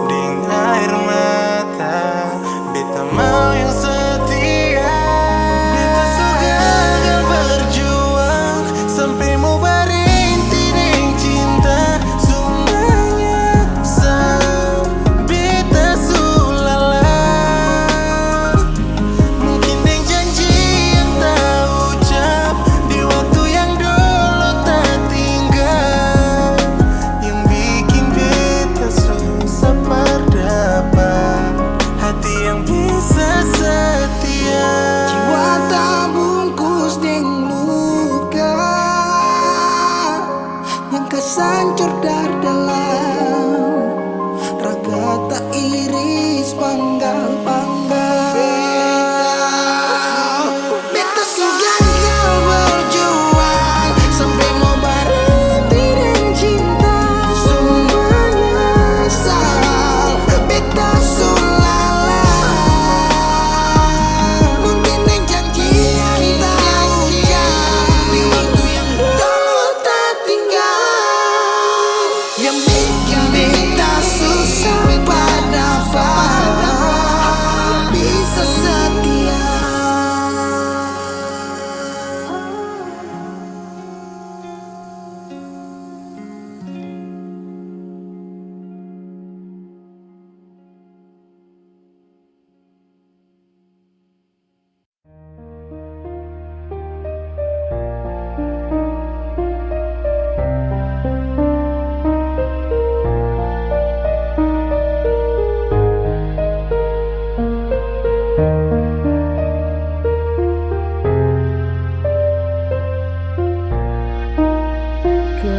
ding air mata beta mau yang setia. Beta gagal berjuang sampai mau berhenti ding cinta.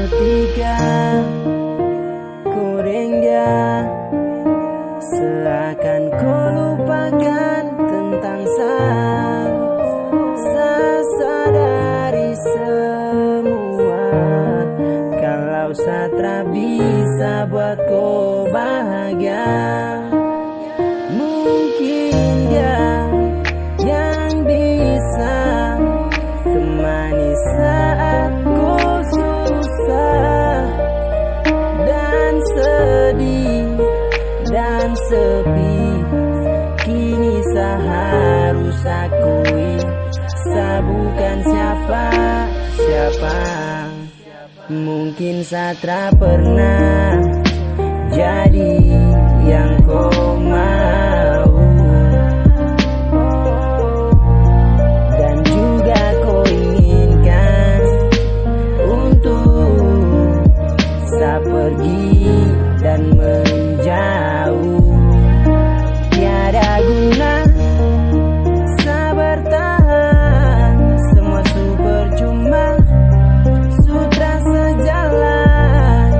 ketika kau dia seakan kau lupakan tentang sadari semua. Kalau Satra bisa buat kau bahagia, mungkin dia yang bisa temani saat kau susah dan sedih dan sepi. Kini seharus akui, saya bukan siapa-siapa. Mungkin Satra pernah jadi yang kau mau, dan juga kau inginkan untuk saya pergi dan menjauh. Tiada guna saya bertahan, semua super cuma, sudah sejalan.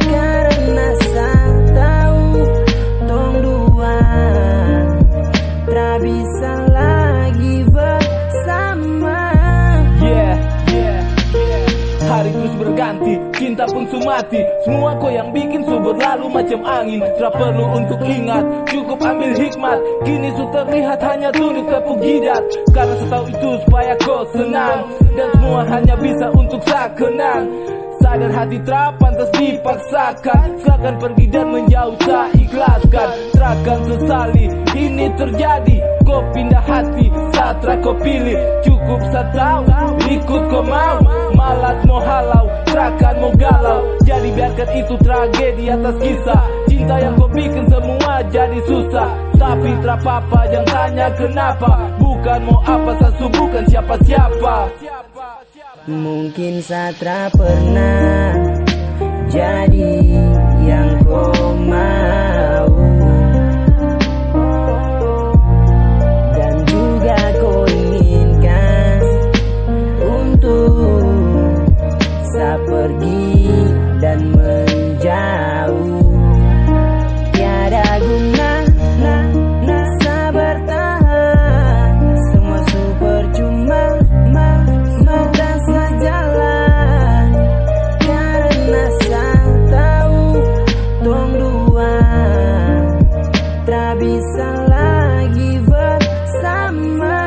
Karena saya tahu tong dua tak bisa lagi bersama. Hari terus berganti, cinta pun sumati. Semua kau yang bikin su berlalu macam angin. Tak perlu untuk ingat, cukup ambil hikmat. Kini su terlihat hanya tunduk tepuk jidat. Karena setahu itu supaya kau senang, dan semua hanya bisa untuk saya kenang. Sadar hati tak pantas dipaksakan, silakan pergi dan menjauh, saya ikhlaskan. Takkan sesali ini terjadi, kau pindah hati, Satra kau pilih. Cukup saya tahu, ikut kau mau, malas mau halau, takkan mau galau. Jadi biarkan itu tragedi atas kisah cinta yang kau bikin semua jadi susah. Tapi tak apa-apa, jangan tanya kenapa. Bukan mau apa, saya bukan siapa-siapa. Mungkin Satra pernah jadi yang kau mau, dan juga kau inginkan untuk saya pergi dan menjauh. Tiada guna saya bertahan, semua super cuma, sudah sejalan. Karena saya tahu tong dua tak bisa lagi bersama.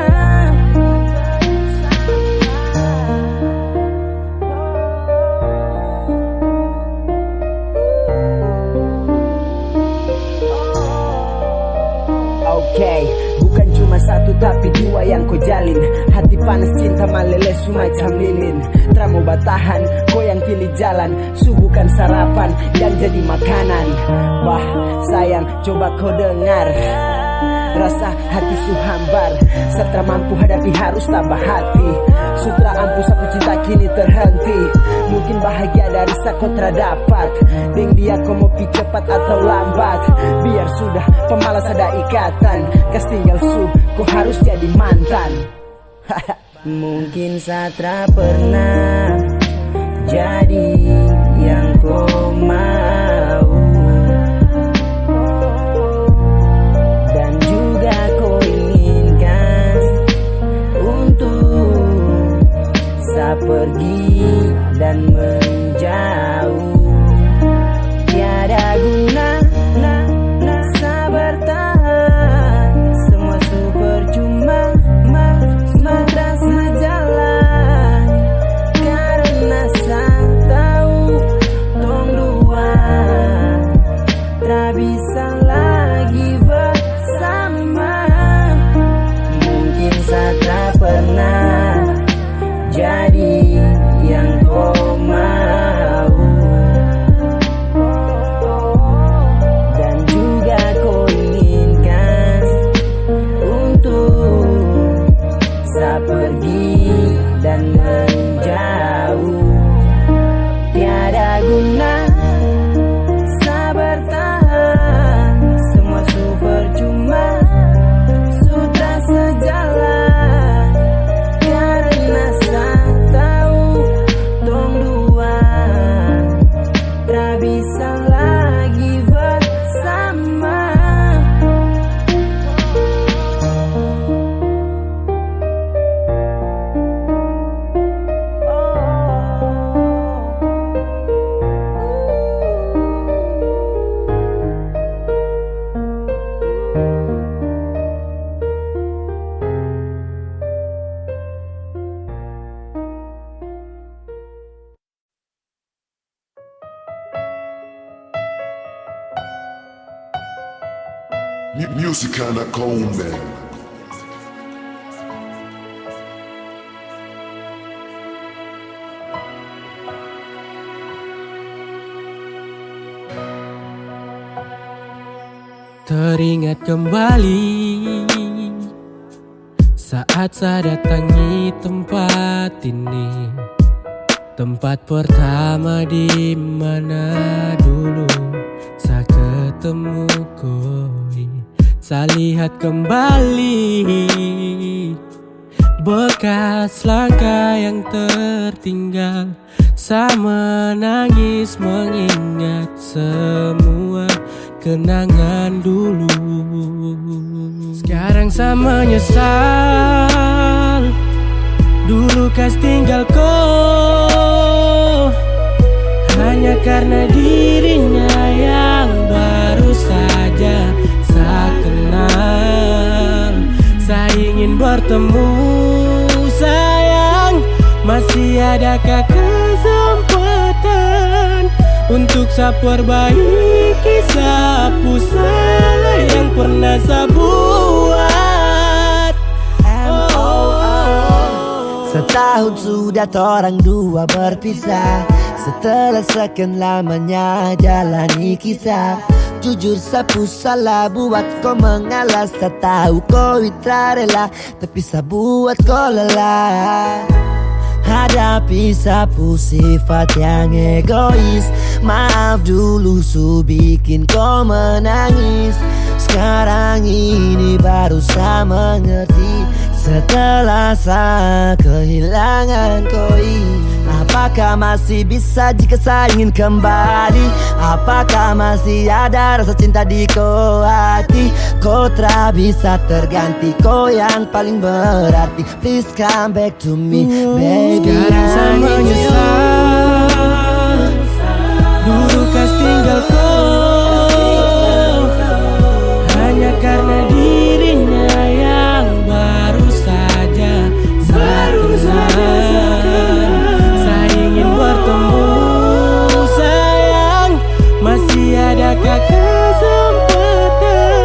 Oke, bukan cuma satu tapi dua yang kau jalin. Hati panas cinta meleleh semacam lilin. Tak mau batahan, kau yang pilih jalan. Bukan sarapan yang jadi makanan. Bah, sayang coba kau dengar, rasa hati su hambar. Serta mampu hadapi harus tambah hati. Sutra ampu sapu cinta kini terhenti. Mungkin bahagia dari kau terdapat. Deng dia kau mau pi cepat atau lambat. Biar sudah pemalas ada ikatan. Kas tinggal kau harus jadi mantan. Mungkin Satra pernah jadi yang kau mau, dan juga kau inginkan untuk saya pergi dan menjauh. Tiada guna saya bertahan, semua super cuma, sudah sejalan. Karena saya tahu tong dua tak bisa lagi bersama. Mungkin Satra pernah jadi yang kau mau, dan juga kau inginkan untuk saya pergi dan menjauh. Tiada guna saya bertahan, semua super cuma, sudah sejalan. Karena saya tahu tong dua Music anak komen. Teringat kembali saat saya datangi tempat ini, tempat pertama di mana dulu saya ketemu koi. Saya lihat kembali bekas langkah yang tertinggal. Saya menangis mengingat semua kenangan dulu. Sekarang saya menyesal dulu kas tinggal kau, hanya karena dirinya yang baru saja saya kenal. Saya ingin bertemu sayang, masih adakah kesempatan untuk saya perbaiki sapu salah yang pernah saya buat. Setahun sudah orang dua berpisah, setelah sekian lamanya jalani kisah. Jujur sapu salah buat kau mengalah. Saya tahu kau tak rela, tapi saya buat kau lelah. Hadapi sapu sifat yang egois. Maaf dulu su bikin kau menangis. Sekarang ini baru saya mengerti, setelah saya kehilangan koi. Apakah masih bisa jika saya ingin kembali? Apakah masih ada rasa cinta di kau hati? Kau tak bisa terganti, kau yang paling berarti. Please come back to me, baby. Sekarang saya menyesal dulu kas tinggal kau, hanya karena dirinya yang baru saja saya kenal. Saya ingin bertemu sayang, masih adakah kesempatan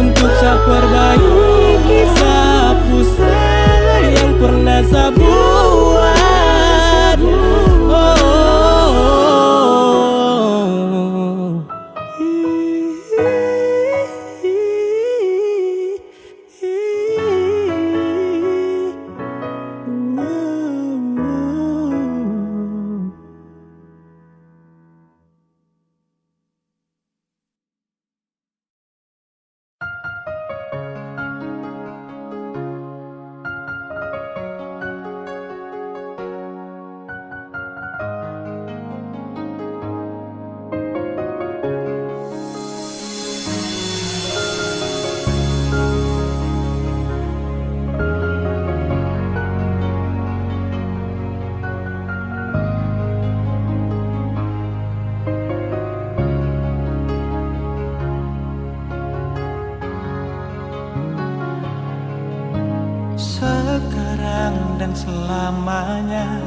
untuk saya perbaiki sapu salah yang pernah saya buat. Sekarang dan selamanya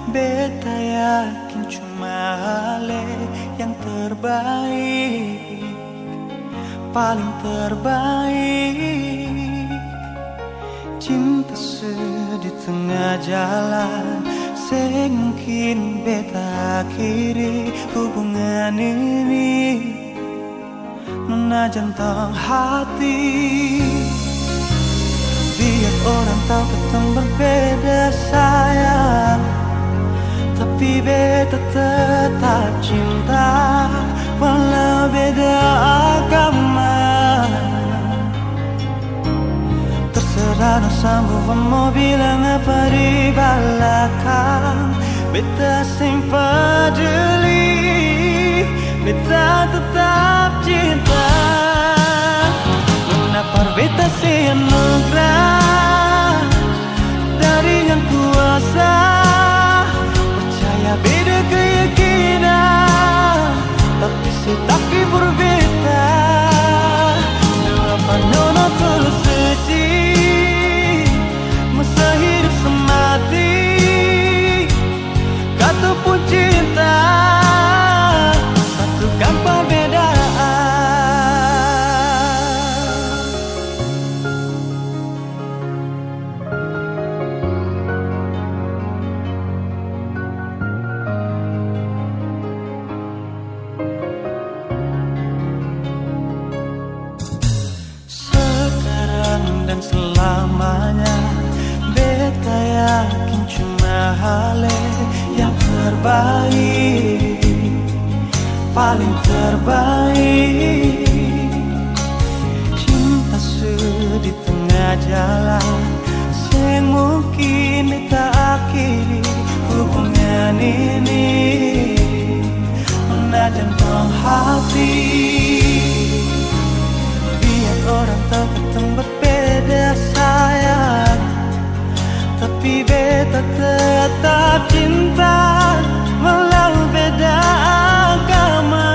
beta yakin cuma Ale yang terbaik, paling terbaik. Cinta sedih tengah jalan, semungkin beta akhiri hubungan ini. Menajan tong hati, biar orang tahu kita berbeda sayang, tapi beta tetap cinta walau beda agama. Terserah no sambung mau bilang apa di belakang, beta sing peduli, beta tetap cinta. Menapar beta si anugerah dari yang kuasa, percaya beda keyakinan, tapi setapi berbeda. Apa nono tulus suci, masa hidup semati, kata pun cinta, satukan perbedaan. hale yang terbaik, paling terbaik. Cinta di tengah jalan sing mungkin tak akhiri hubungan ini, menajan tong hati. Biar orang tahu kita berbeda sayang, tapi beta tetap cinta walau beda agama.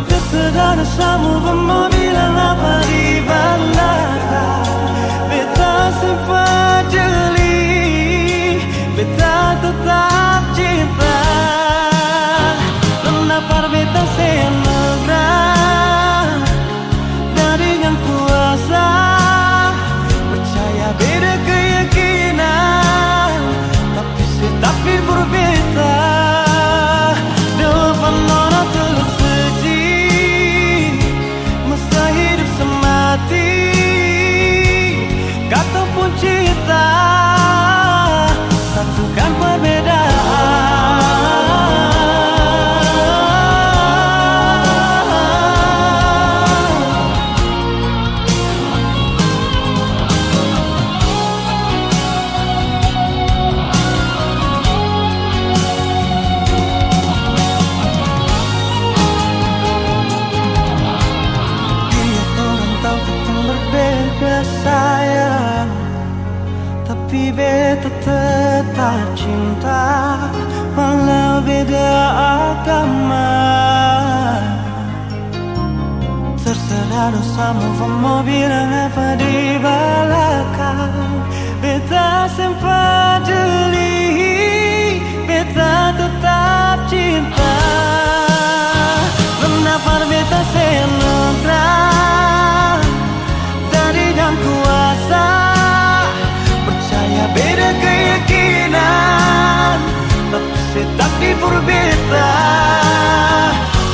Terserah dosamu mau bilang apa di belakang, beta sempat jeli, beta tetap cinta. Menapar beta senegra dari yang kuasa, percaya beda keyakinan, tapi berbeda. Depan orang terus seji, masa hidup semati, kata pun cinta, satukan perbedaan. Sayang, tapi beta tetap cinta walau beda agama. Terserah dosamu mau bilang apa di belakang, beta sempat jeli, beta tetap cinta. Menapar beta senegra yang kuasa, percaya beda keyakinan, tapi berbeda.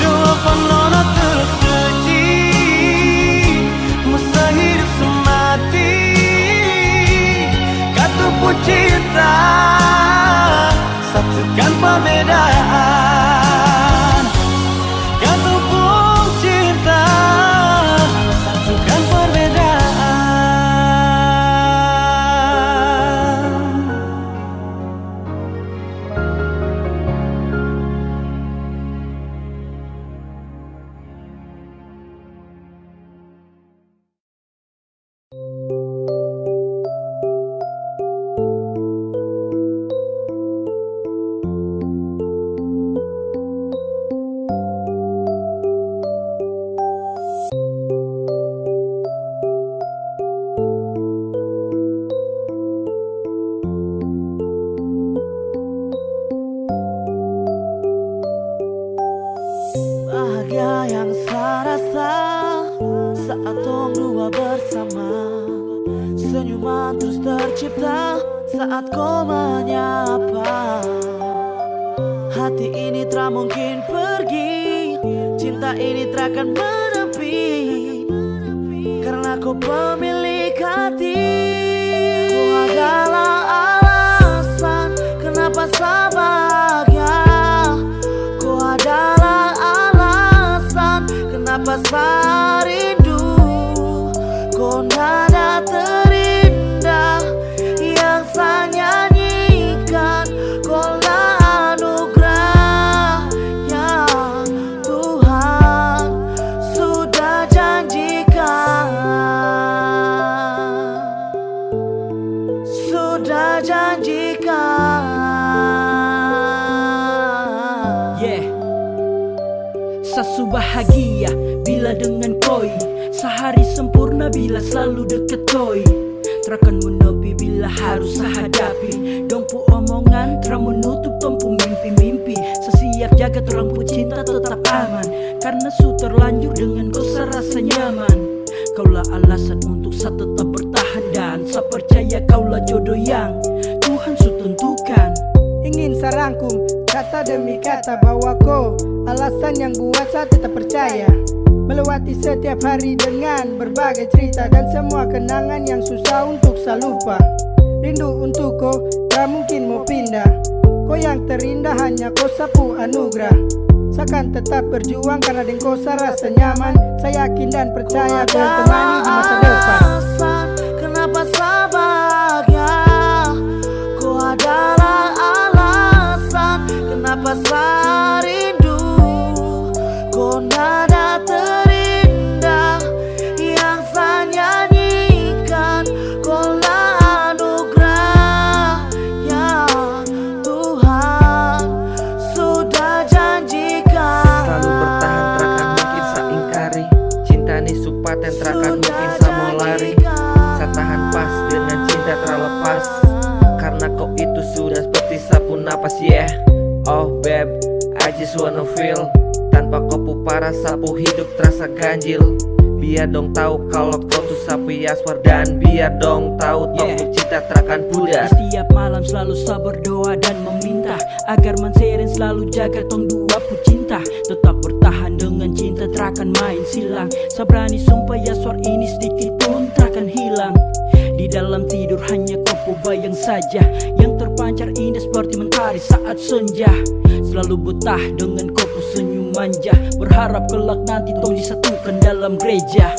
Dua penona terseji, masa hidup semati, kata pun cinta, satukan perbedaan. Kata pun cinta, satukan perbedaan. Saat kau menyapa, hati ini tak mungkin pergi, cinta ini takkan menepi, karena kau pemilik hati. Kau adalah alasan kenapa saya bahagia, kau adalah alasan kenapa saya rindu. Kau nada terindah yang saya nyanyikan, kaulah anugerah yang Tuhan sudah janjikan, sudah janjikan. Sasu bahagia bila dengan koi, sehari sempurna bila selalu dekat koi. Terakan menepi bila harus hadapi, dongpu omongan terang menutup tompu mimpi-mimpi. Sesiap jaga terang pu cinta tetap aman, karena su terlanjur dengan kau serasa nyaman. Kaulah alasan untuk saya tetap bertahan, dan saya percaya kaulah jodoh yang Tuhan su tentukan. Ingin sarangkum kata demi kata bahwa kau alasan yang buat saya tetap percaya. Melewati setiap hari dengan berbagai cerita dan semua kenangan yang susah untuk saya lupa. rindu untuk kau, tak mungkin mau pindah. Kau yang terindah hanya kau sapu anugerah. Seakan tetap berjuang karena dengan kau saya rasa nyaman. Saya yakin dan percaya kau temani di masa depan. Kenapa saya bahagia? Kau adalah alasan kenapa saya rindu. Kau nada terindah yang saya nyanyikan. Kau lah anugerah yang Tuhan sudah janjikan. Selalu bertahan terakan mungkin saya ingkari. Cinta ini supaten terakan mungkin saya mau lari. Saya tahan pas dengan cinta terlepas, karena kau itu sudah seperti sapu napas, yeah. Oh babe, I just wanna feel. Tanpa kau para sapu hidup terasa ganjil. Biar dong tahu kalau kau tuh sapu Yaswar. Dan biar dong tahu tongku cinta terakan pudar. Setiap malam selalu saya berdoa dan meminta agar Manseren selalu jaga tong dua cinta. Tetap bertahan dengan cinta terakan main silang. Saya berani sumpah Yaswar ini sedikit pun terakan hilang. Di dalam tidur hanya kau bayang saja, yang terpancar indah seperti mentari saat senja. Selalu betah dengan kau senyum manja, berharap kelak nanti tong disatukan dalam gereja.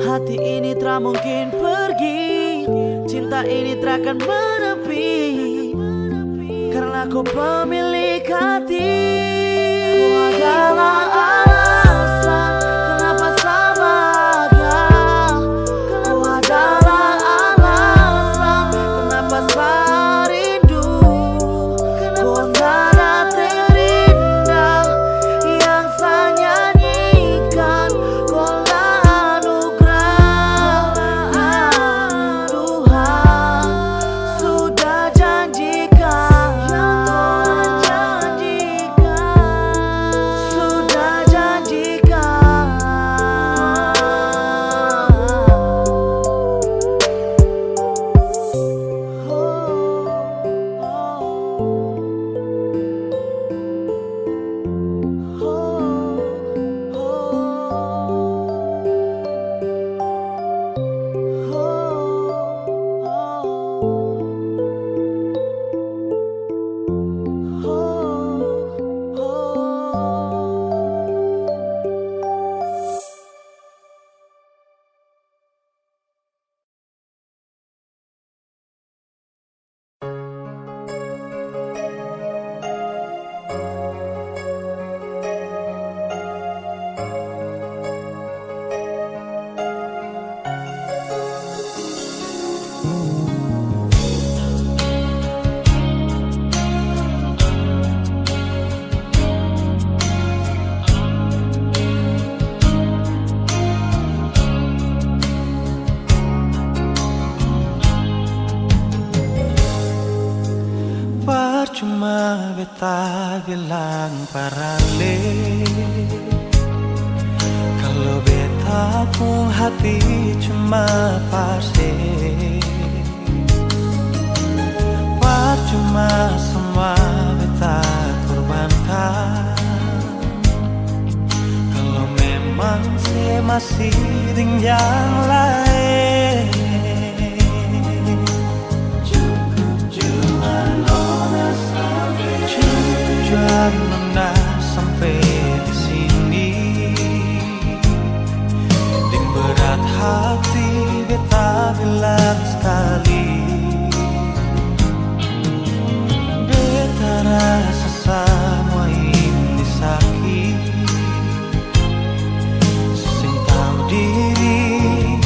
Hati ini tak mungkin pergi, cinta ini takkan menepi, karena kau pemilik hati. Kau adalah alasan kenapa saya bahagia. Kau adalah alasan kenapa saya rindu. Kau nada terindah yang saya nyanyikan. Kau lah anugerah yang Tuhan sudah janjikan. Sudah janjikan. Percuma beta bilang parale, kalau beta pun hati cuma pasti. Percuma semua beta korbankan, kalau memang saya masih dengan yang lain. Cukup nona sampai di sini, dengan berat hati beta bilang sekali, beta rasa semua ini sakit. Sing tahu diri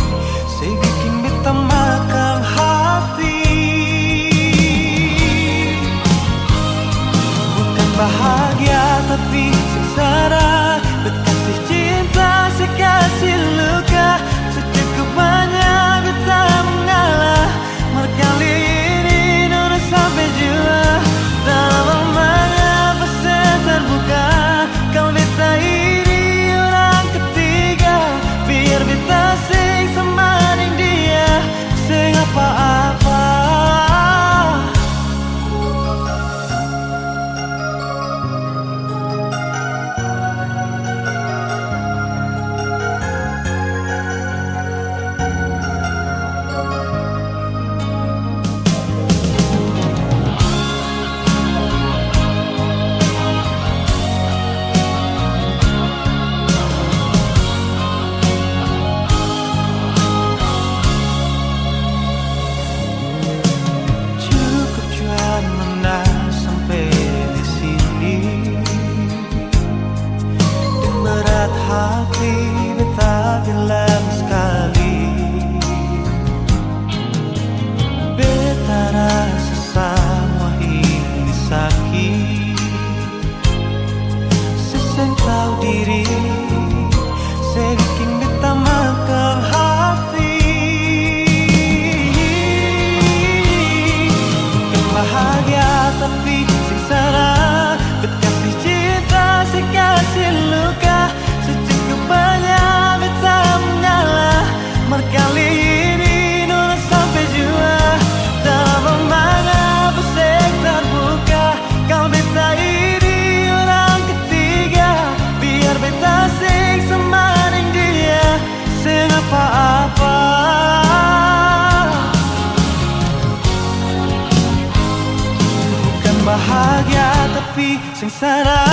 api sengsara.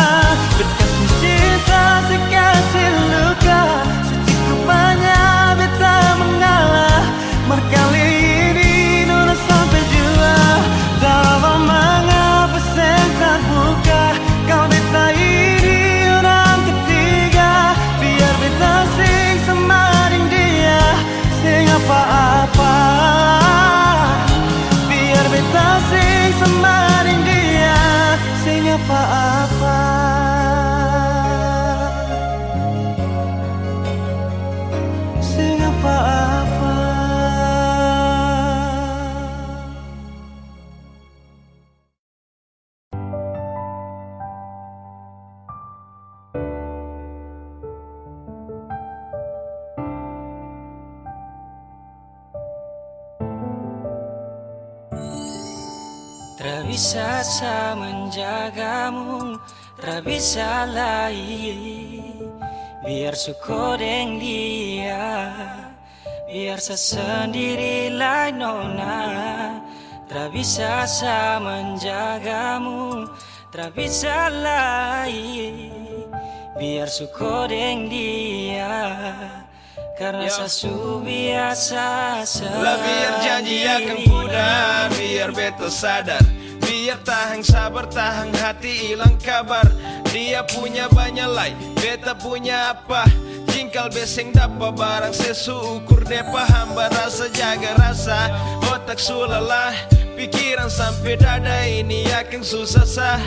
Berkasih cinta sekasih luka, secukup banyak beta mengalah. Mar kali ini nona sampai jua, tak mengapa sen terbuka. Kau beta ini orang ketiga, biar beta sing semaring dia, sing apa-apa. Biar beta sing semaring dia, sing apa-apa. Sing apa-apa. Tak bisa saya menjagamu, tak bisa lagi. Biar syukur dengan dia, biar saya sendiri lah nona. Tak bisa saya menjagamu, tak bisa lagi. Biar syukur dengan dia, karena saya sudah biasa lah biar janji akan pudar, biar beta sadar. Biar tahan sabar, tahan hati hilang kabar. Dia punya banyak lain, beta punya apa? Jingkal beseng dapat barang sesu ukur depa. Hamba rasa jaga rasa, otak sulalah. Pikiran sampai dada ini akan susah sah.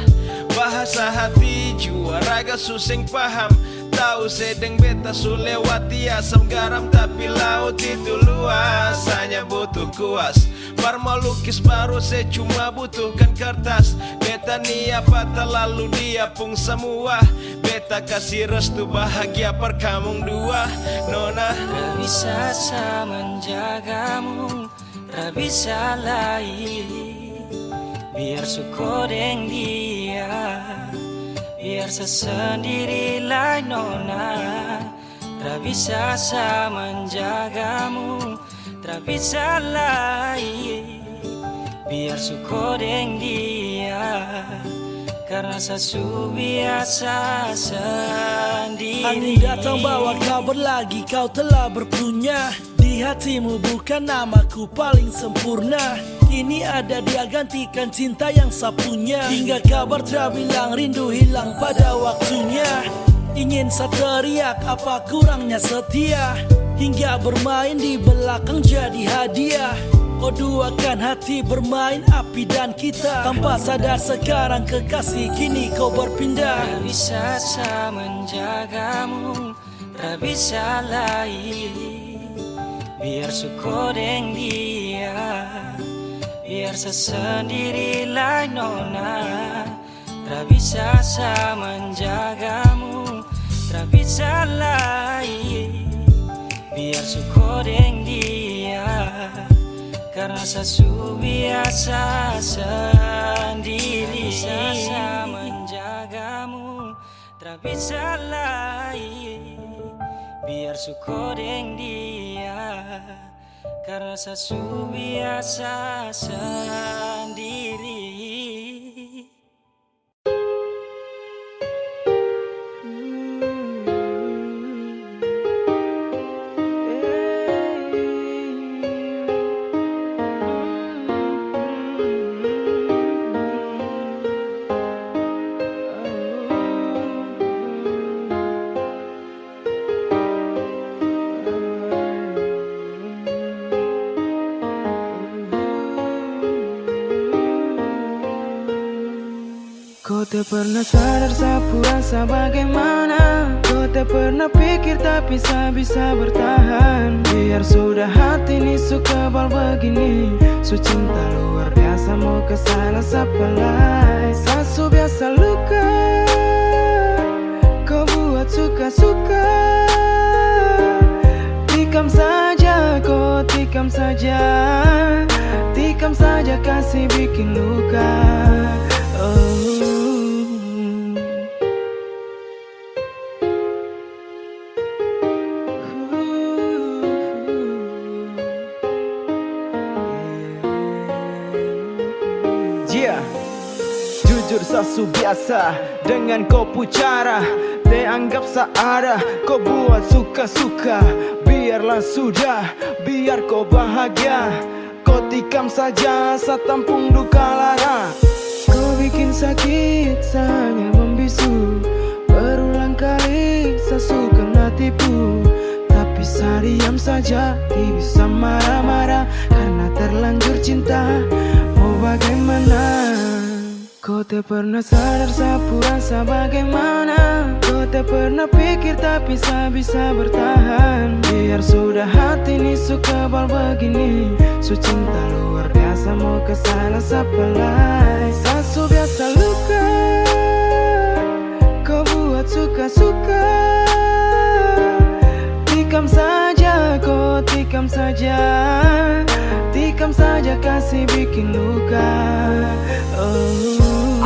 Bahasa hati jua raga suseng paham. Tahu sedang beta sulewati asam garam, tapi laut itu luas, hanya butuh kuas. Parma lukis baru saya cuma butuhkan kertas. Beta ni apa terlalu dia pun semua. Beta kasih restu bahagia per kamung dua nona. Tak bisa saya menjagamu, tak bisa lagi. Biar syukur dengan dia, biar saya sendiri lah nona. Tak bisa saya menjagamu, tak bisa lagi. Biar syukur dengan dia, karena saya sudah biasa sendiri. Angin datang bawa kabar lagi, kau telah berpunya. Di hatimu bukan namaku paling sempurna. Kini ada dia gantikan cinta yang saya punya. Hingga kabar terbilang rindu hilang pada waktunya. Ingin saya teriak apa kurangnya setia, hingga bermain di belakang jadi hadiah. Kau duakan hati bermain api dan kita. Tanpa sadar sekarang kekasih kini kau berpindah. Tak bisa saya menjagamu, tak bisa lagi. Biar syukur dengan dia, biar saya sendiri lah nona. Tak bisa saya menjagamu, tak bisa lagi. Biar syukur dengan dia, karena saya sudah biasa sendiri. Tak bisa saya menjagamu, tak bisa lagi. Biar syukur dengan dia, karena saya sudah biasa sendiri. Kau tak pernah sadar sapu rasa bagaimana. Kau tak pernah pikir tapi saya bisa bertahan. Biar sudah hati ini suka bal begini. Su cinta luar biasa mau kesana sapalai. Sasu biasa luka, kau buat suka-suka. Tikam saja, kau tikam saja. Tikam saja kasih bikin luka. Jujur sasu biasa dengan kau pucara, dianggap seada, kau buat suka-suka. Biarlah sudah, biar kau bahagia, kau tikam saja satampung duka lara. Kau bikin sakit, saya hanya membisu. Berulang kali saya suka tipu, tapi saya diam saja, tidak bisa marah-marah karena terlanjur cinta. Mau bagaimana? Kau tak pernah sadar sapu rasa bagaimana. Kau tak pernah pikir tapi saya bisa bertahan. Biar sudah hati ini suka bal begini, su cinta luar biasa mau kesana sapalai. Sasu biasa luka, kau buat suka-suka. Tikam saja, kau tikam saja, tikam saja kasih bikin luka.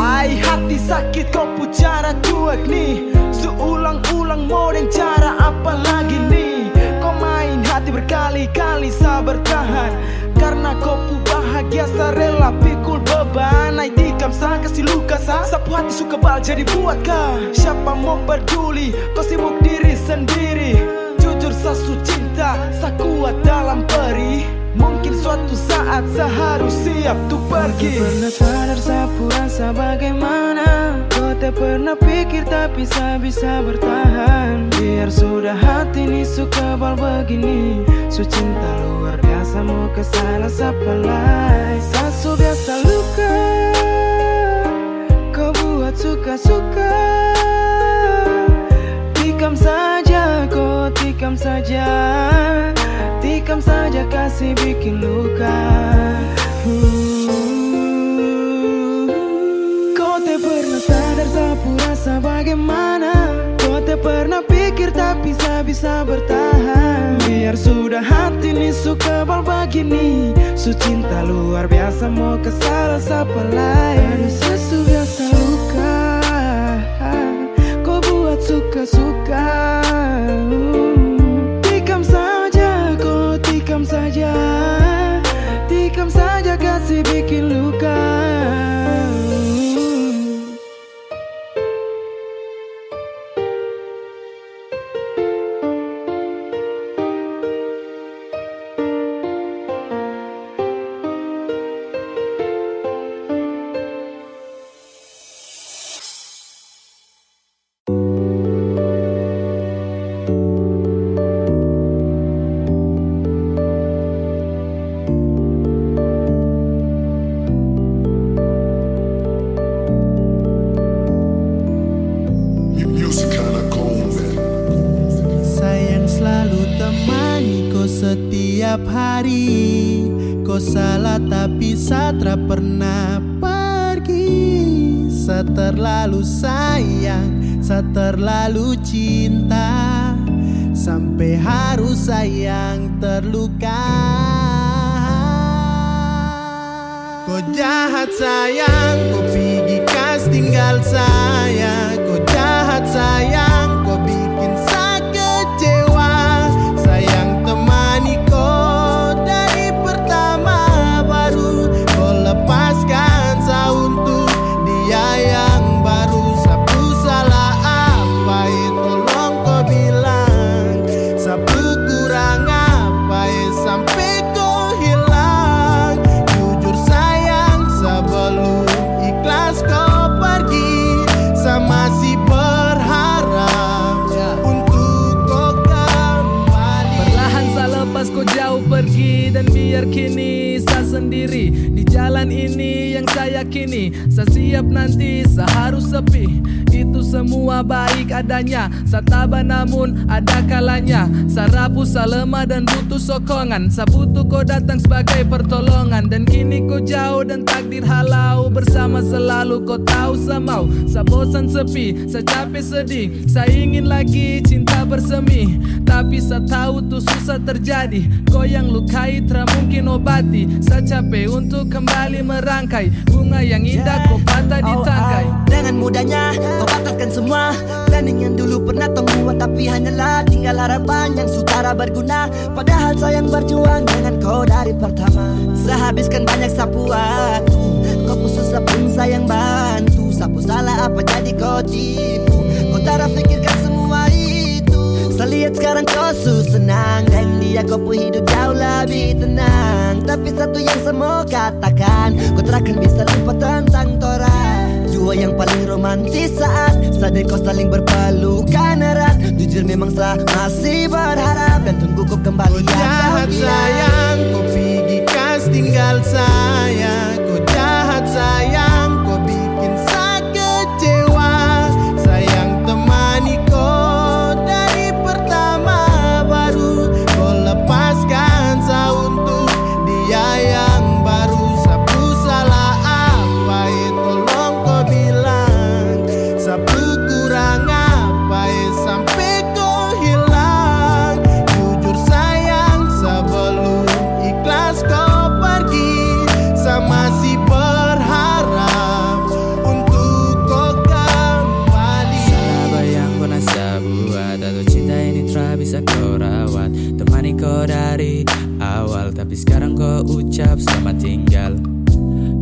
Ai hati sakit kau pucara cuek nih, seulang-ulang modeng cara apa lagi nih. Kau main hati berkali-kali saya bertahan, karena kau pu bahagia saya rela pikul beban. Ai tikam saya kasih luka saya, sapu hati suka bal jadi buat kau. Siapa mau peduli, kau sibuk diri sendiri. Jujur sasu cinta, saya kuat dalam perih. Mungkin suatu saat saya harus siap tuh pergi. Kau tak pernah sadar sapu rasa bagaimana. Kau tak pernah pikir tapi saya bisa bertahan. Biar sudah hati ini suka bal begini, su cinta luar biasa mau kesana sapalai. Sasu biasa luka, kau buat suka-suka. Tikam saja, kau tikam saja, tikam saja kasih bikin luka. Kau tak pernah sadar sapu rasa bagaimana. Kau tak pernah pikir tapi saya bisa bertahan. Biar sudah hati ini suka bal begini, su cinta luar biasa mau kesana sapalai. Sasu biasa luka, kau buat suka-suka. Tikam saja, kau tikam saja, tikam saja kasih bikin luka. Sayang selalu temani kau setiap hari. Kau salah tapi saya pernah pergi. Saya terlalu sayang, saya terlalu cinta, sampai harus sayang terluka. Kau jahat sayang, kau pergi kas tinggal saya. Kau jahat sayang, kau bikin saya kecewa. Sayang temani kau dari pertama, baru kau lepaskan saya untuk dia yang baru. Sapu salah apa tolong kau bilang. Sapu kurang apa sampai kau hilang. Jujur sayang sebelum ikhlas kau pergi, saya masih berharap untuk kau kembali. Perlahan saya lepas kau jauh pergi, dan biar kini saya sendiri di jalan ini yang saya yakini. Saya siap nanti saya harus sepi, itu semua baik adanya. Saya tabah namun ada kalanya, saya rapuh, saya lemah dan butuh sokongan. Saya butuh kau datang sebagai pertolongan, dan kini kau jauh dan takdir halau. Bersama selalu kau tahu saya mau. Saya bosan sepi, saya capek sedih, saya ingin lagi cinta bersemi. Tapi saya tahu tuh susah terjadi, kau yang lukai tak mungkin obati. Saya capek untuk kembali merangkai bunga yang indah kau patah di tangkai. Dengan mudahnya kau batalkan semua planning yang dulu pernah kau buat, tapi hanyalah tinggal harapan yang sutara berguna. Padahal sayang berjuang dengan kau dari pertama. Saya habiskan banyak sapu waktu, kau pun susah pun sayang bantu. kau tipu. Kau tak fikirkan semua itu. Selihat sekarang kau senang, dan dia kau pun hidup jauh lebih tenang. Tapi satu yang saya mau katakan, kau takkan bisa lupa tentang torang. Dua yang paling romantis saat sadar kau saling berpelukan erat. Jujur memang saya masih berharap dan tunggu kau kembali. Kau jahat sayang, kau pergi kas tinggal saya. Kau jahat sayang, kau bikin saya kecewa. Sayang temani kau dari pertama, baru kau lepaskan saya untuk dia yang baru. Sapu salah apa tolong kau bilang. Sapu kurang apa sampai kau hilang. Jujur sayang sebelum ikhlas kau pergi, saya masih berharap untuk kau kembali. Sabar yang pernah saya buat, atau cinta ini tak bisa kau rawat. Temani kau dari awal, tapi sekarang kau ucap selamat tinggal.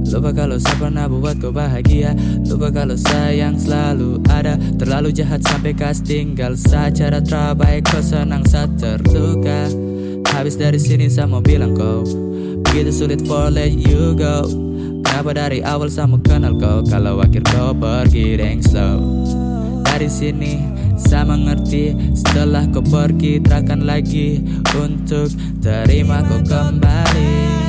Lupa kalau saya pernah buat kau bahagia. Lupa kalau sayang selalu ada. Terlalu jahat sampai kas tinggal. Secara terbaik kau senang saat terluka. Habis dari sini saya mau bilang kau begitu sulit for let you go. Kenapa dari awal saya mau kenal kau, kalau akhir kau pergi deng slow. Dari sini saya mengerti, setelah kau pergi takkan lagi untuk terima kau kembali.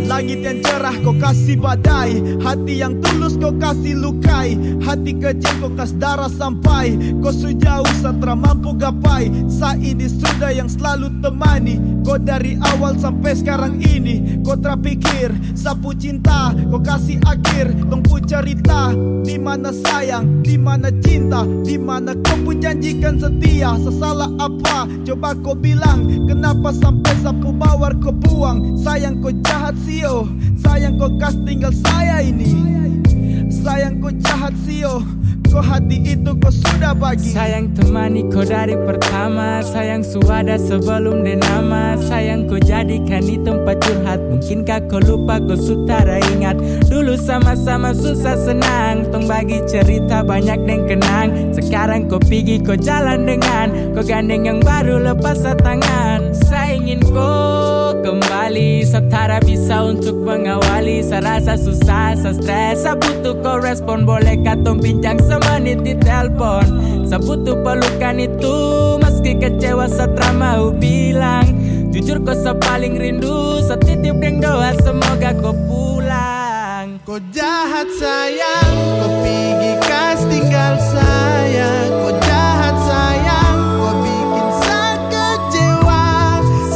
Langit yang cerah kau kasih badai, hati yang tulus kau kasih lukai. Hati kecil kau kas darah sampai kau sejauh satra mampu gapai. Sa ini sudah yang selalu temani kau dari awal sampai sekarang ini. Kau terpikir sapu cinta kau kasih akhir tunggu cerita. Di mana sayang, di mana cinta, di mana kau pun janjikan setia. Sesalah apa coba kau bilang, kenapa sampai sapu bawar kau buang. Sayang kau jahat sio, sayang kau kas tinggal saya ini. Sayang kau jahat sio, kau hati itu kau sudah bagi. Sayang temani kau dari pertama, sayang suada sebelum dia nama. Sayang kau jadikan di tempat curhat, mungkinkah kau lupa kau sutara ingat. Dulu sama-sama susah senang, tong bagi cerita banyak dan kenang. Sekarang kau pergi kau jalan dengan, kau gandeng yang baru lepas tangan. Saya ingin kau kembali, setara bisa untuk mengawali. Saya rasa susah, saya stres, saya butuh kau respon. Bolehkah tong bincang semenit di telpon. Saya butuh pelukan itu, meski kecewa setra mau bilang. Jujur kau sepaling rindu, setitip deng doa semoga kau pulang. Kau jahat sayang, kau pergi kas tinggal saya. Kau jahat sayang, kau bikin saya kecewa.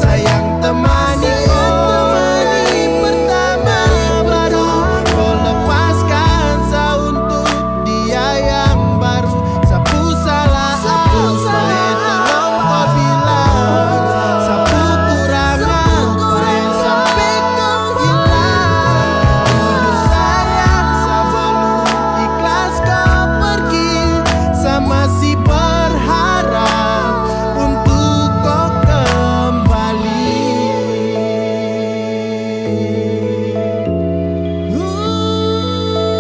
Sayang temani kau dari pertama, baru kau lepaskan saya untuk dia yang baru. Sapu salah apa tolong kau bilang. Sapu kurang apa sampai kau hilang. Jujur sayang sebelum ikhlas kau pergi, saya masih berharap untuk kau kembali. Untuk kau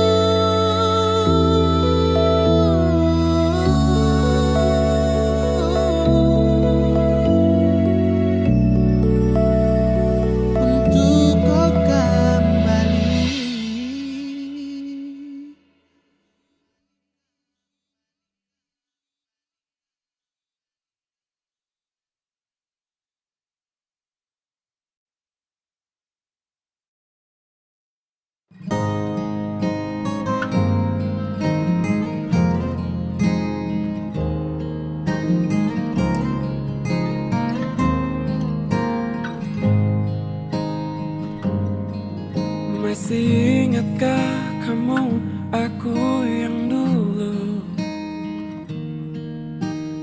kembali. Masih ingatkah kamu aku yang dulu?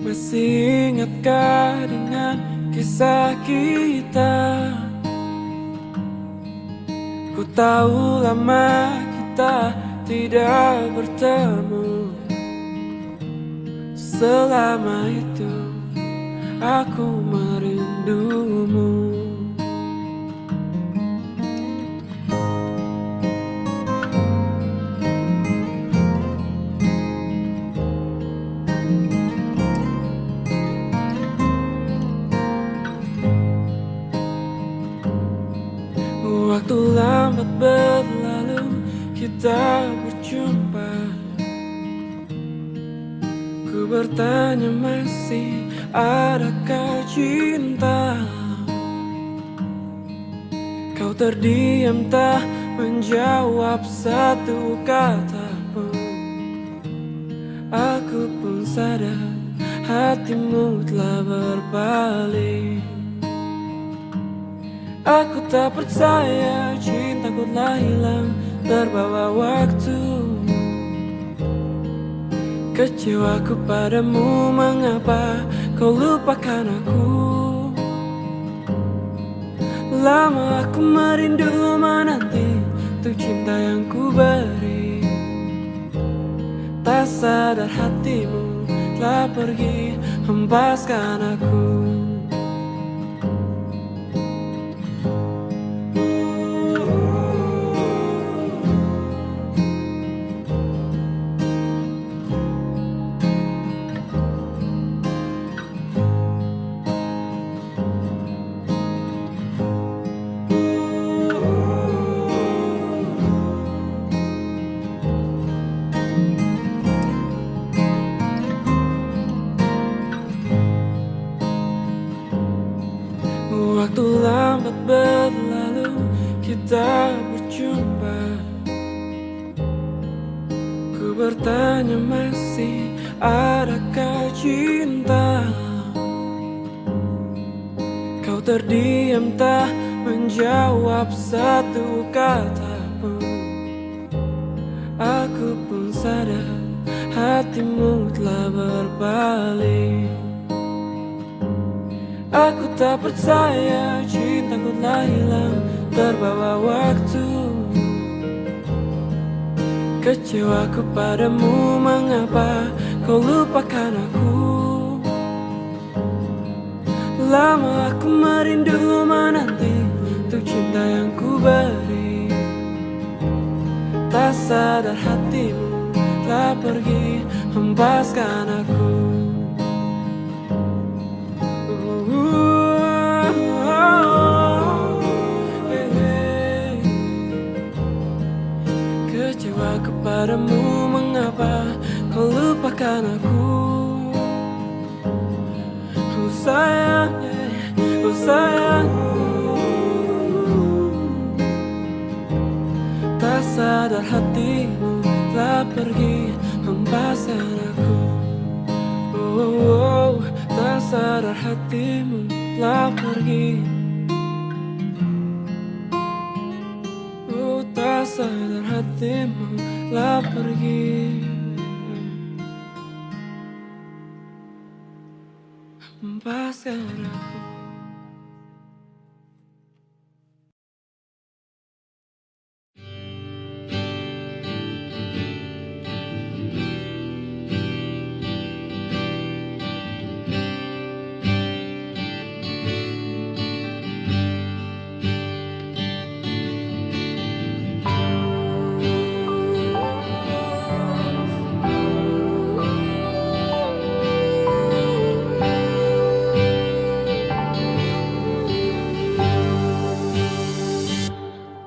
Masih ingatkah dengan kisah kita? Ku tahu lama kita tidak bertemu. Selama itu aku merindumu. lambat berlalu, kita berjumpa. Ku bertanya masih adakah cinta? Kau terdiam tak menjawab satu kata pun. Aku pun sadar hatimu telah berbalik. Aku tak percaya cintaku telah hilang terbawa waktu. Kecewaku padamu, mengapa kau lupakan aku? Lama aku merindu menanti untuk cinta yang ku beri. Tak sadar hatimu telah pergi hempaskan aku. Waktu lambat berlalu, kita berjumpa. Ku bertanya masih adakah cinta? Kau terdiam tak menjawab satu kata pun. Aku pun sadar hatimu telah berbalik. Aku tak percaya cintaku telah hilang terbawa waktu. Kecewaku padamu, mengapa kau lupakan aku? Lama aku merindu menanti untuk cinta yang ku beri. Tak sadar hatimu telah pergi hempaskan aku. Kecewa kepadamu, mengapa kau lupakan aku? Oh sayang, oh sayang. Tak sadar hatimu telah pergi hempaskan aku. Oh, tak sadar hatimu telah pergi. Oh, tak sadar hatimu telah pergi. Hempaskan aku.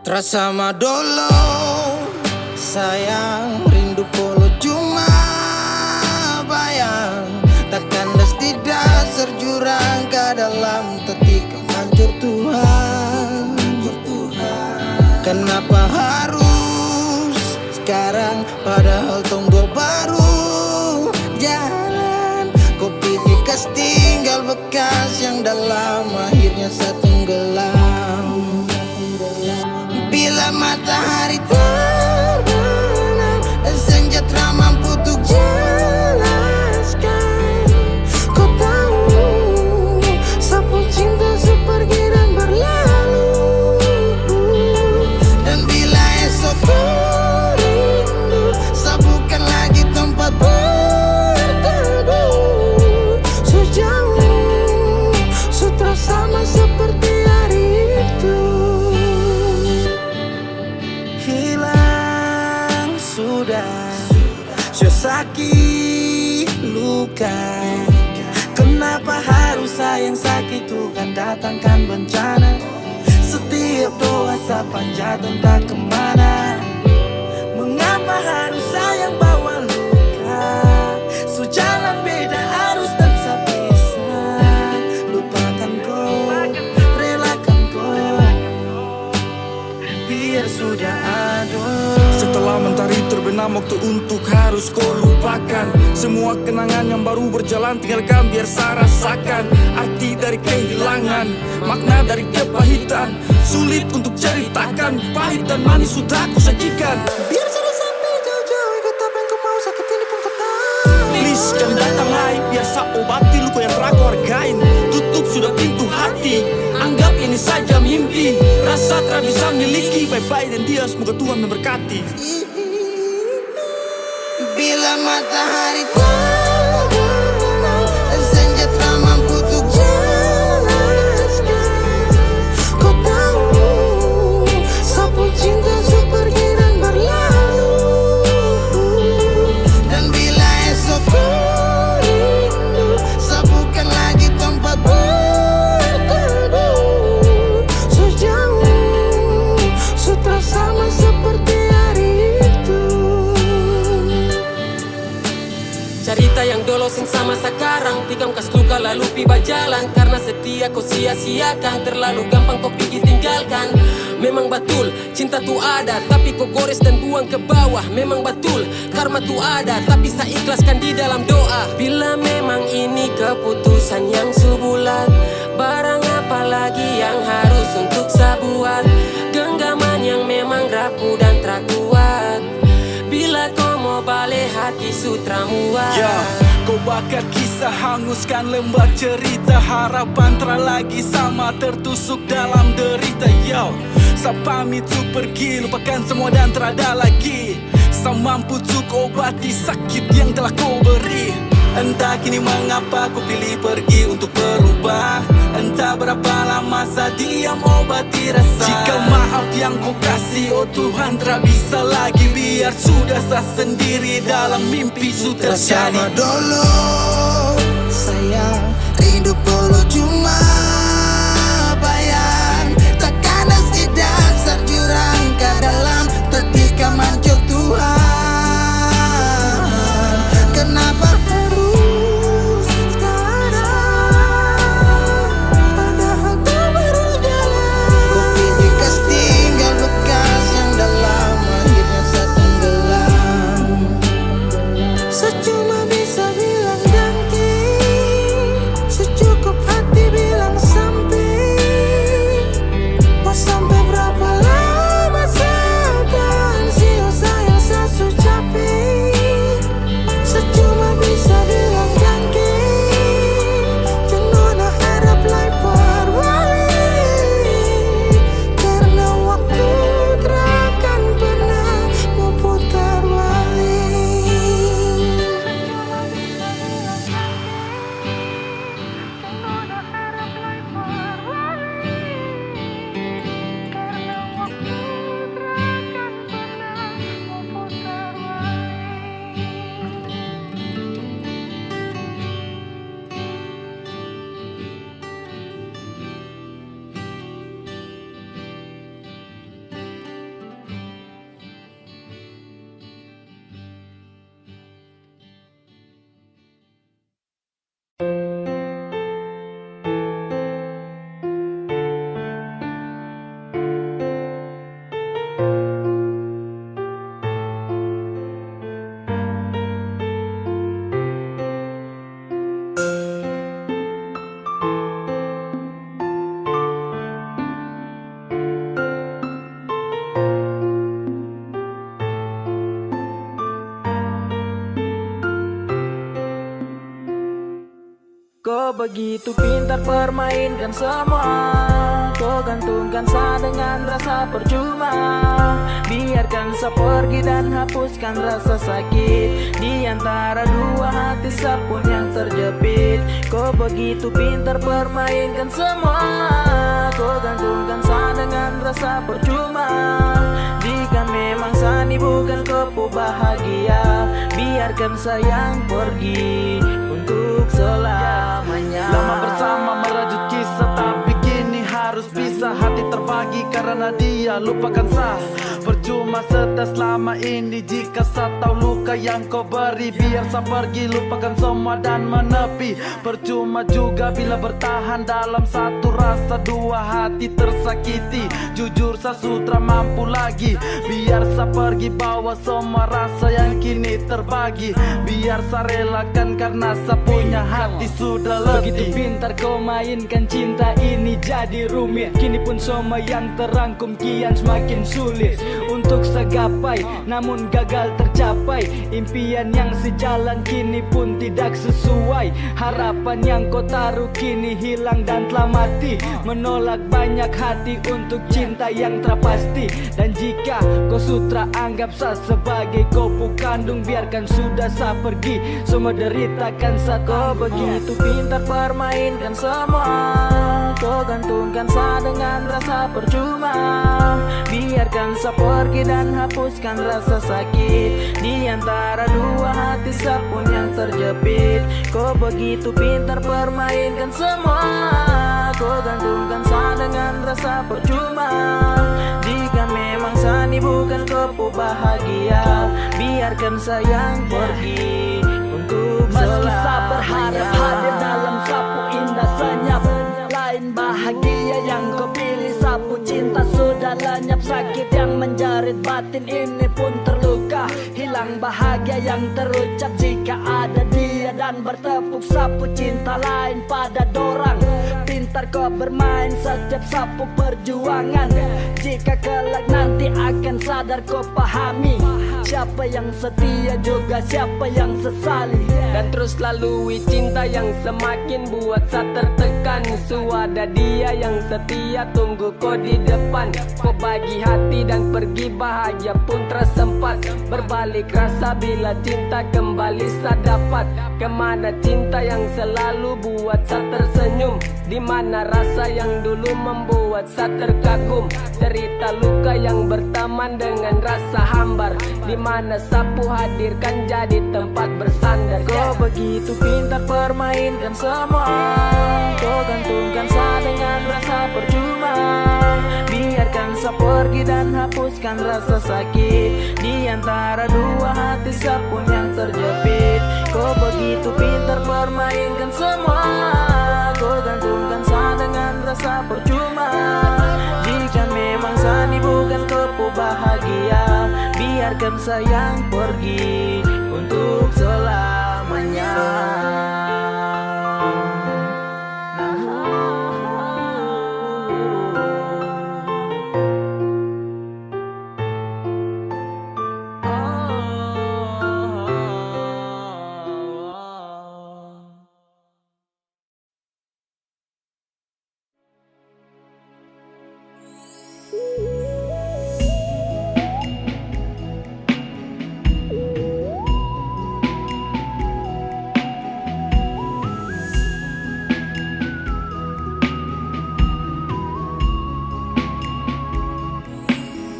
Terasa madolo, sayang, rindu polo cuma bayang. Takkan tidak serjurang ke dalam ketika hancur Tuhan. Kenapa harus sekarang padahal tong dua baru jalan. Kau pikir kas tinggal bekas yang dalam akhirnya satu tenggelam. Bila matahari terbenam dan senja tak mampu untuk jelaskan. Kau tahu sapu cinta sepergi dan berlalu. Dan bila esok berindu, sapukan lagi tempat berteduh. Sejauh sutra sama seperti hari itu. Hilang sudah sakit luka. Kenapa harus sayang sakit Tuhan datangkan bencana? Setiap Setiap doa saya panjat entah kemana. Mengapa harus sayang bawa luka? Sejalan beda arus dan saya bisa lupakan kau, relakan kau, biar sudah ada. Setelah mentari terbenam, waktu untuk harus kau lupakan. Semua kenangan yang baru berjalan tinggalkan biar saya rasakan. Arti dari kehilangan, makna dari kepahitan, sulit untuk ceritakan. Pahit dan manis sudah aku sajikan. Biar sudah sampai jauh-jauh, ikut apa yang kau mau, sakit ini pun kau tahu. Please jangan datang lagi, biar saya obati luka yang telah kau hargain. Tutup sudah pintu hati, anggap ini saja mimpi. Rasa tak bisa miliki, bye-bye dan dia, semoga Tuhan memberkati. Bila matahari terbenam, senja tak mampu untuk jelaskan. Kau tahu, sapu cinta sepergi dan berlalu. Dan bila esok ku rindu, sapukan lagi tempat berteduh. Sejauh, sutra sama seperti hari itu. Cerita yang dulu sing sama sekarang, tikam kas luka lalu piba jalan. Karena setia kau sia-siakan, terlalu gampang kau pergi tinggalkan. Memang betul, cinta tu ada, tapi kau gores dan buang ke bawah. Memang betul, karma tu ada, tapi saya ikhlaskan di dalam doa. Bila memang ini keputusan yang sebulat, barang apa lagi yang harus untuk saya buat? Genggaman yang memang rapuh dan terkuat. Bila kau mau balik hati sutra muat. Kau bakar kisah, hanguskan lembar cerita. Harapan tak lagi sama, tertusuk dalam derita. Saya pamit untuk pergi, lupakan semua dan tak ada lagi. Saya mampu untuk obati sakit yang telah kau beri. Entah kini mengapa ku pilih pergi untuk berubah. Entah berapa lama saya diam obati rasa. Jika maaf yang kau kasih, oh Tuhan tak bisa lagi. Biar sudah saya sendiri dalam mimpi sudah terjadi. Bersama dulu sayang, rindu puluh cuma bayang. Takkan si dasar jurang ke dalam ketika mancur Tuhan. Kenapa harus sekarang, padahal kau baru jalan. Kau pilih kas tinggal bekas yang dalam akhirnya saya tenggelam. Secuma bisa bilang ganti, secukup hati bilang sampai. Mau sampai berapa lama sabar, sio sayang saya sudah capek. Secuma bisa bilang ganti, jangan harap lagi berbalik. Karena waktu takkan pernah mau putar balik. Kau begitu pintar permainkan semua. Kau gantungkan saya dengan rasa percuma. Biarkan saya pergi dan hapuskan rasa sakit di antara dua hati saya pun yang terjepit. Kau begitu pintar permainkan semua. Kau gantungkan saya dengan rasa percuma. Jika memang Sani bukan kepu bahagia, biarkan sayang pergi untuk selamanya. Lama bersama merajut kisah, tapi kini harus pisah, hati terbagi karena dia lupakan sah. Percuma setes selama ini jika saya tahu luka yang kau beri. Biar saya pergi lupakan semua dan menepi. Percuma juga bila bertahan dalam satu rasa, dua hati tersakiti. Jujur saya sutra mampu lagi. Biar saya pergi bawa semua rasa yang kini terbagi. Biar saya relakan karena saya punya hati sudah letih. Begitu pintar kau mainkan cinta ini jadi rumit. Kini pun semua yang terangkum kian semakin sulit untuk segapai, namun gagal tercapai. Impian yang sejalan kini pun tidak sesuai. Harapan yang kau taruh kini hilang dan telah mati. Menolak banyak hati untuk cinta yang terpasti. Dan jika kau sutra anggap saya sebagai kopu kandung, biarkan sudah saya pergi. Semua derita kan saya kau begitu pintar permainkan semua. Kau gantungkan saya dengan rasa percuma. Biarkan saya pergi dan hapuskan rasa sakit di antara dua hati saya pun yang terjepit. Kau begitu pintar permainkan semua. Kau gantungkan saya dengan rasa percuma. Jika memang sani bukan kepu bahagia, biarkan sayang pergi untuk Meski selamanya. saya berharap hadir dalam sapu indah senyap, lain bahagia yang kau pilih. Sapu cinta sudah lenyap, sakit yang menjerit batin ini pun terluka. Hilang bahagia yang terucap jika ada dia dan bertepuk sapu cinta lain pada dorang. Pintar kau bermain setiap sapu perjuangan. Jika kelak nanti akan sadar kau pahami siapa yang setia juga siapa yang sesali. Dan terus lalui cinta yang semakin buat saya tertekan. Suada dia yang setia tunggu kau di depan. Kau bagi hati dan pergi, bahagia pun tersempat. Berbalik rasa bila cinta kembali saya dapat. Kemana cinta yang selalu buat saya tersenyum? Di mana rasa yang dulu membuat saya terkagum? Cerita luka yang berteman dengan rasa hambar. Di mana sapu hadirkan jadi tempat bersandar. Kau begitu pintar permainkan semua. Kau gantungkan saya dengan rasa percuma. Biarkan saya pergi dan hapuskan rasa sakit di antara dua hati saya pun yang terjepit. Kau begitu pintar permainkan semua. Kau gantungkan saya dengan rasa percuma. Jika memang sani bukan kepu bahagia, biarkan sayang pergi untuk selamanya.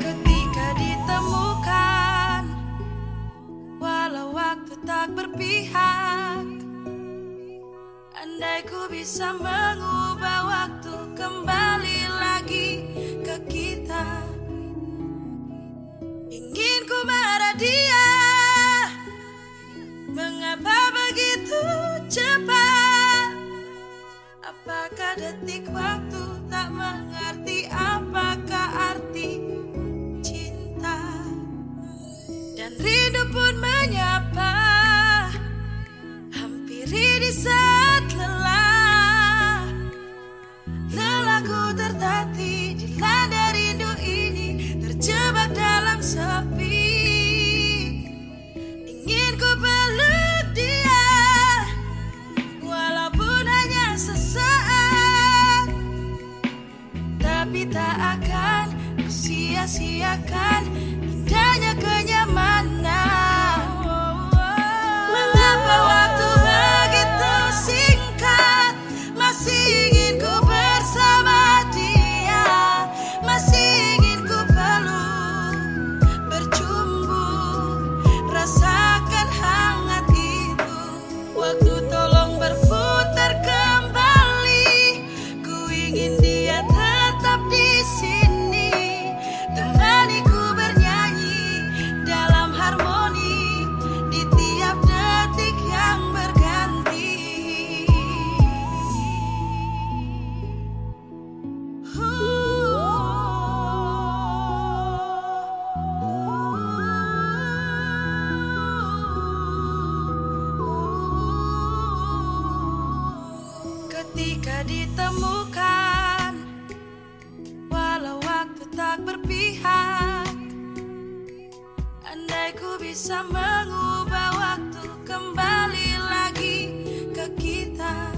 Ketika ditemukan, walau waktu tak berpihak, andai ku bisa mengubah waktu kembali lagi ke kita. Ingin ku marah dia, mengapa begitu cepat? Apakah detik waktu tak mengerti apakah arti cinta? Dan rindu pun menyapa, hampiri di saat lelah. Lelahku tertatih dilanda rindu ini, terjebak dalam sepi. Ingin ku peluk dia, walaupun hanya sesaat, tapi tak akan ku sia-siakan indahnya kenyamanan. Mengapa waktu begitu singkat, masih ingin ku bersama dia, masih ingin ku peluk, bercumbu, rasakan hangat itu. Waktu tolong berputar kembali, ku ingin dia tetap ketika ditemukan, walau waktu tak berpihak. Andai ku bisa mengubah waktu kembali lagi ke kita,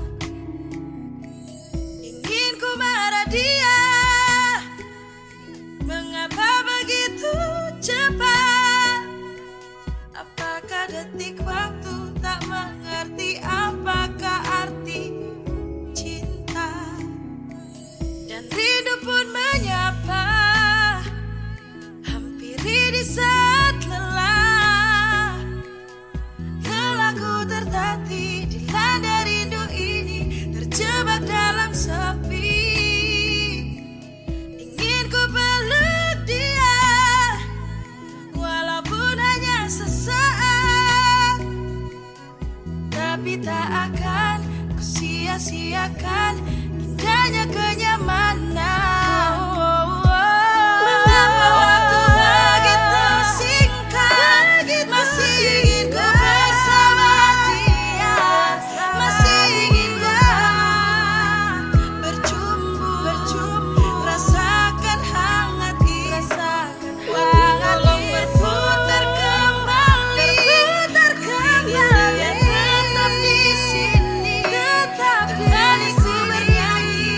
ingin ku marah dia, mengapa begitu cepat? Apakah detik waktu tak mengerti apakah arti cinta? Dan rindu pun menyapa, hampiri di saat lelah. Lelahku tertatih dilanda rindu ini, terjebak dalam sepi. Ingin ku peluk dia, walaupun hanya sesaat, tapi tak akan ku sia-siakan indahnya kenyamanan. Mengapa waktu begitu singkat, masih ingin ku bersama dia, masih ingin ku bercumbu, rasakan hangat ini. Tolong berputar kembali, biar tetap di sini, temani ku bernyanyi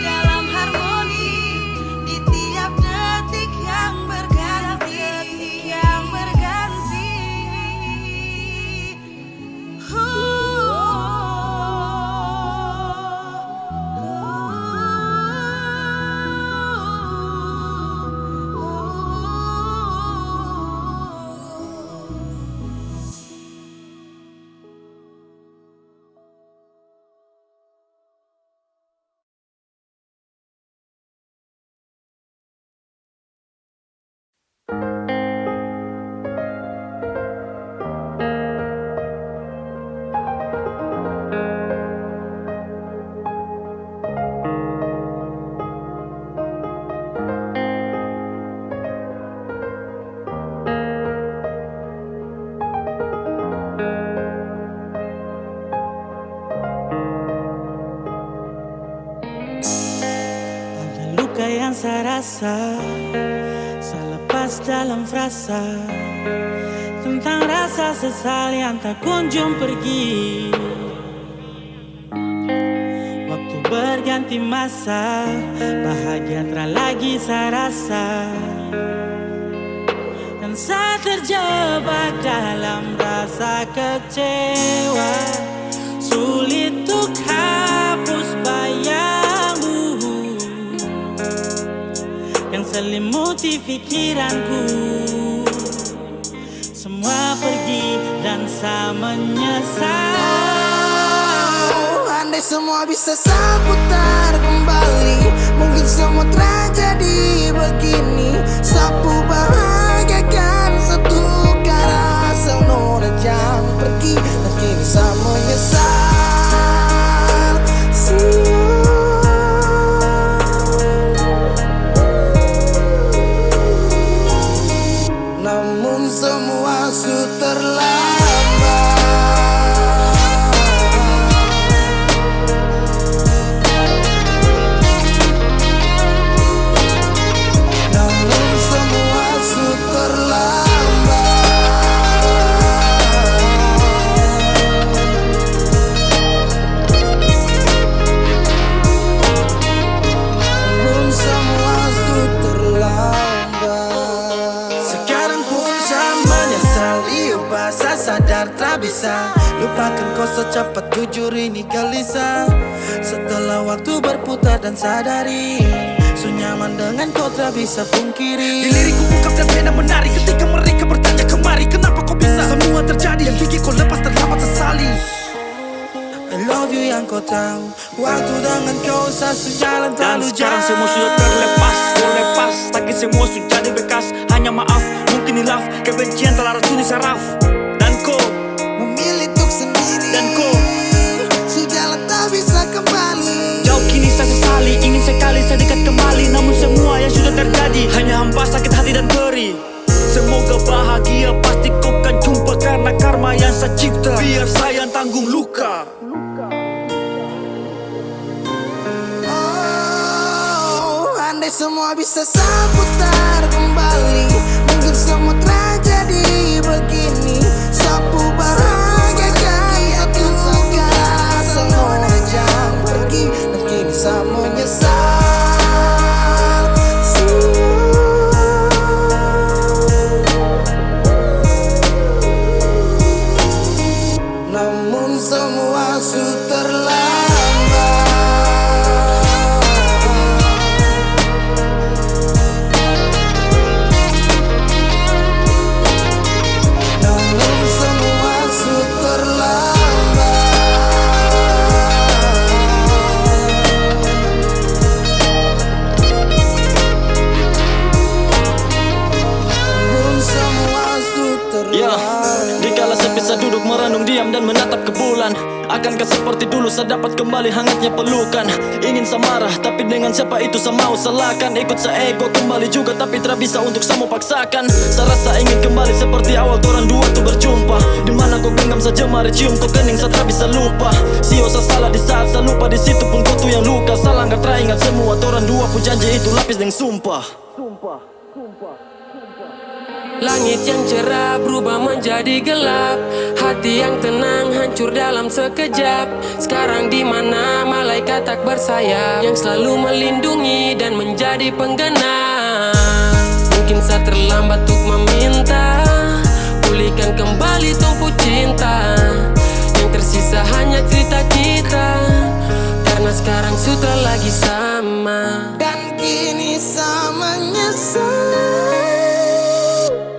dalam harmoni di tiap detik yang berganti. Ada luka yang saya rasa, saya lepas dalam frasa, tentang rasa sesal yang tak kunjung pergi. Waktu berganti masa, bahagia tak lagi saya rasa, dan saya terjebak dalam rasa kecewa. Sulit untuk hapus bayangmu yang selimuti pikiranku. Semua pergi dan saya menyesal. Andai semua bisa saya putar kembali, mungkin semua tragedi begini. Sapu bahagiakan satu cara, senora jangan pergi, dan kini saya menyesal. Namun semua sudah terlambat. Namun semua sudah terlambat. Namun semua sudah terlambat. Sekarang pun saya menyesal, iya saya sadar tak bisa lupakan kau secepat jujur ini gelisah. Setelah waktu berputar dan sadari, su nyaman dengan kau tak bisa pungkiri. Di lirikku ungkap dan pena menari ketika mereka bertanya kemari, kenapa kau bisa semua terjadi yang bikin kau lepas terlambat sesali. I love you yang kau tahu, waktu dengan kau saya sejalan terlalu jauh. Dan sekarang semua sudah terlepas, kau lepas, sakit semua sudah jadi bekas. Hanya maaf, mungkin hilaf, kebencian telah racuni saraf. Dan kau memilih untuk sendiri, dan kau sejalan tak bisa kembali. jauh kini saya sesali, ingin sekali saya dekat kembali. Namun semua yang sudah terjadi hanya hampa, sakit hati dan perih. Semoga bahagia, pasti kau kan jumpa karena karma yang saya cipta. Biar saya yang tanggung luka. andai semua bisa saya putar kembali, mungkin semua tragedi begini. Sapu bahagiakan satu suka, semua jangan pergi, dan kini saya menyesal. Namun semua sudah terlambat. Namun semua sudah terlambat. Namun semua sudah Ya, terlambat. dikala sepi saya duduk merenung diam dan menatap ke bulan. Akankah seperti dulu saya dapat kembali hangatnya pelukan? Ingin saya marah tapi dengan siapa itu saya mau salahkan. Ikut saya ego kembali juga tapi tidak bisa untuk saya mau paksakan. Saya rasa ingin kembali seperti awal orang dua tuh berjumpa. Dimana kau genggam saja mari cium kau kening saya tak bisa lupa. Sio saya salah di saat saya lupa, di situ pun kau tuh yang luka. Salah nggak teringat semua orang dua pun janji itu lapis dengan sumpah. Langit yang cerah berubah menjadi gelap, hati yang tenang hancur dalam sekejap. Sekarang di mana malaikat tak bersayap, yang selalu melindungi dan menjadi penggenang. Mungkin saya terlambat untuk meminta, pulihkan kembali tumpu cinta. Yang tersisa hanya cerita kita, karena sekarang sudah lagi sama. Dan kini saya menyesal.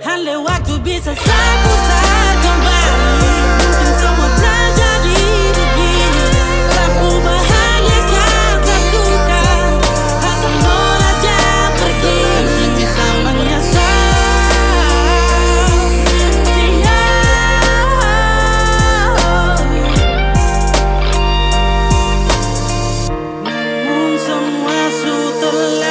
Andai waktu bisa saya putar kembali, mungkin semua terjadi begini. Sapu bahagiakan tertukar, asal raja pergi, kini saya menyesal. Namun semua sudah terlambat.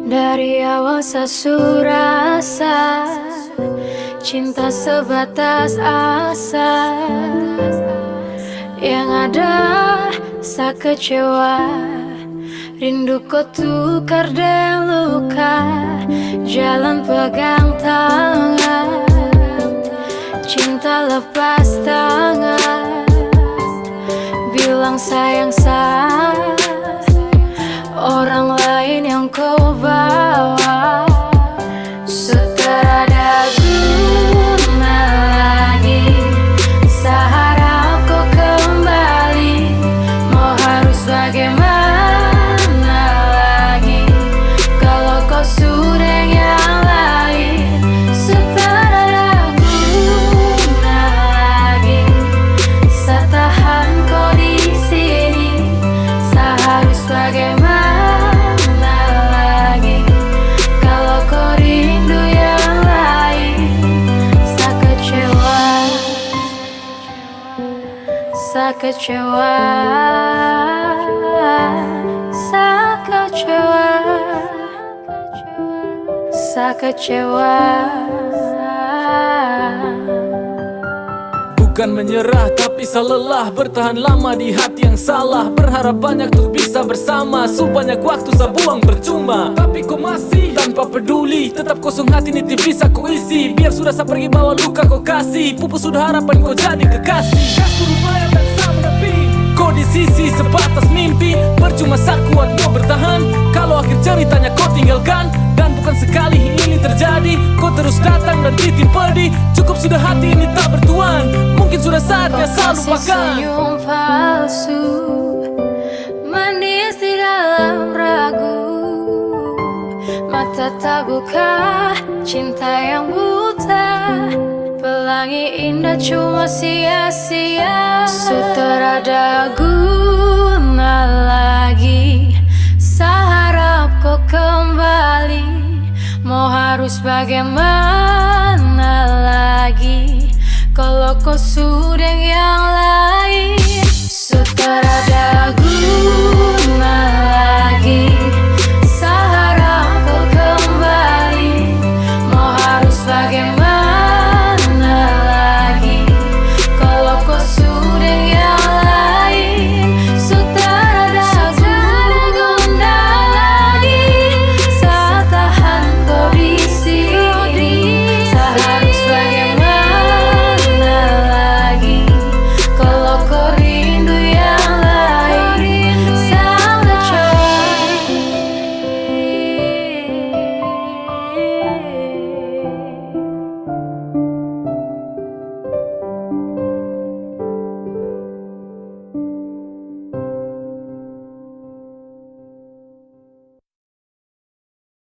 Dari awal saya surasa, cinta sebatas asa. Yang ada saya kecewa, rindu kau tukar dan luka. Jalan pegang tangan, cinta lepas tangan. Bilang sayang saya, orang lain yang kau bawa. Seterada guna lagi, seharap kau kembali. Mau harus bagaimana lagi, kalau kau sudah yang lain. Seterada guna lagi, saya tahan kau di sini. Saya harus bagaimana lagi, kalau kau rindu yang lain. Saya kecewa, saya kecewa, saya kecewa, saya kecewa. Bukan menyerah tapi lelah, bertahan lama di hati yang salah. Berharap banyak untuk bisa bersama, banyak waktu saya buang percuma. Tapi kau masih tanpa peduli, tetap kosong hati ini bisa kau isi. Biar sudah saya pergi bawa luka kau kasih, pupus sudah harapan kau jadi kekasih. Kasih lumayan dan saya menepi, kau di sisi sebatas mimpi. Percuma saya kuat kau bertahan, kalau akhir ceritanya kau tinggalkan. Dan bukan sekali ini terjadi, kau terus datang dan titik pedih. Cukup sudah hati ini tak bertuan, mungkin sudah saatnya saya lupakan. Senyum palsu manis di dalam ragu, mata tak buka, cinta yang buta. Pelangi indah cuma sia-sia, sudah ada guna lagi. Saya harap kau kembali, mau harus bagaimana lagi kalau kau sudah yang lain.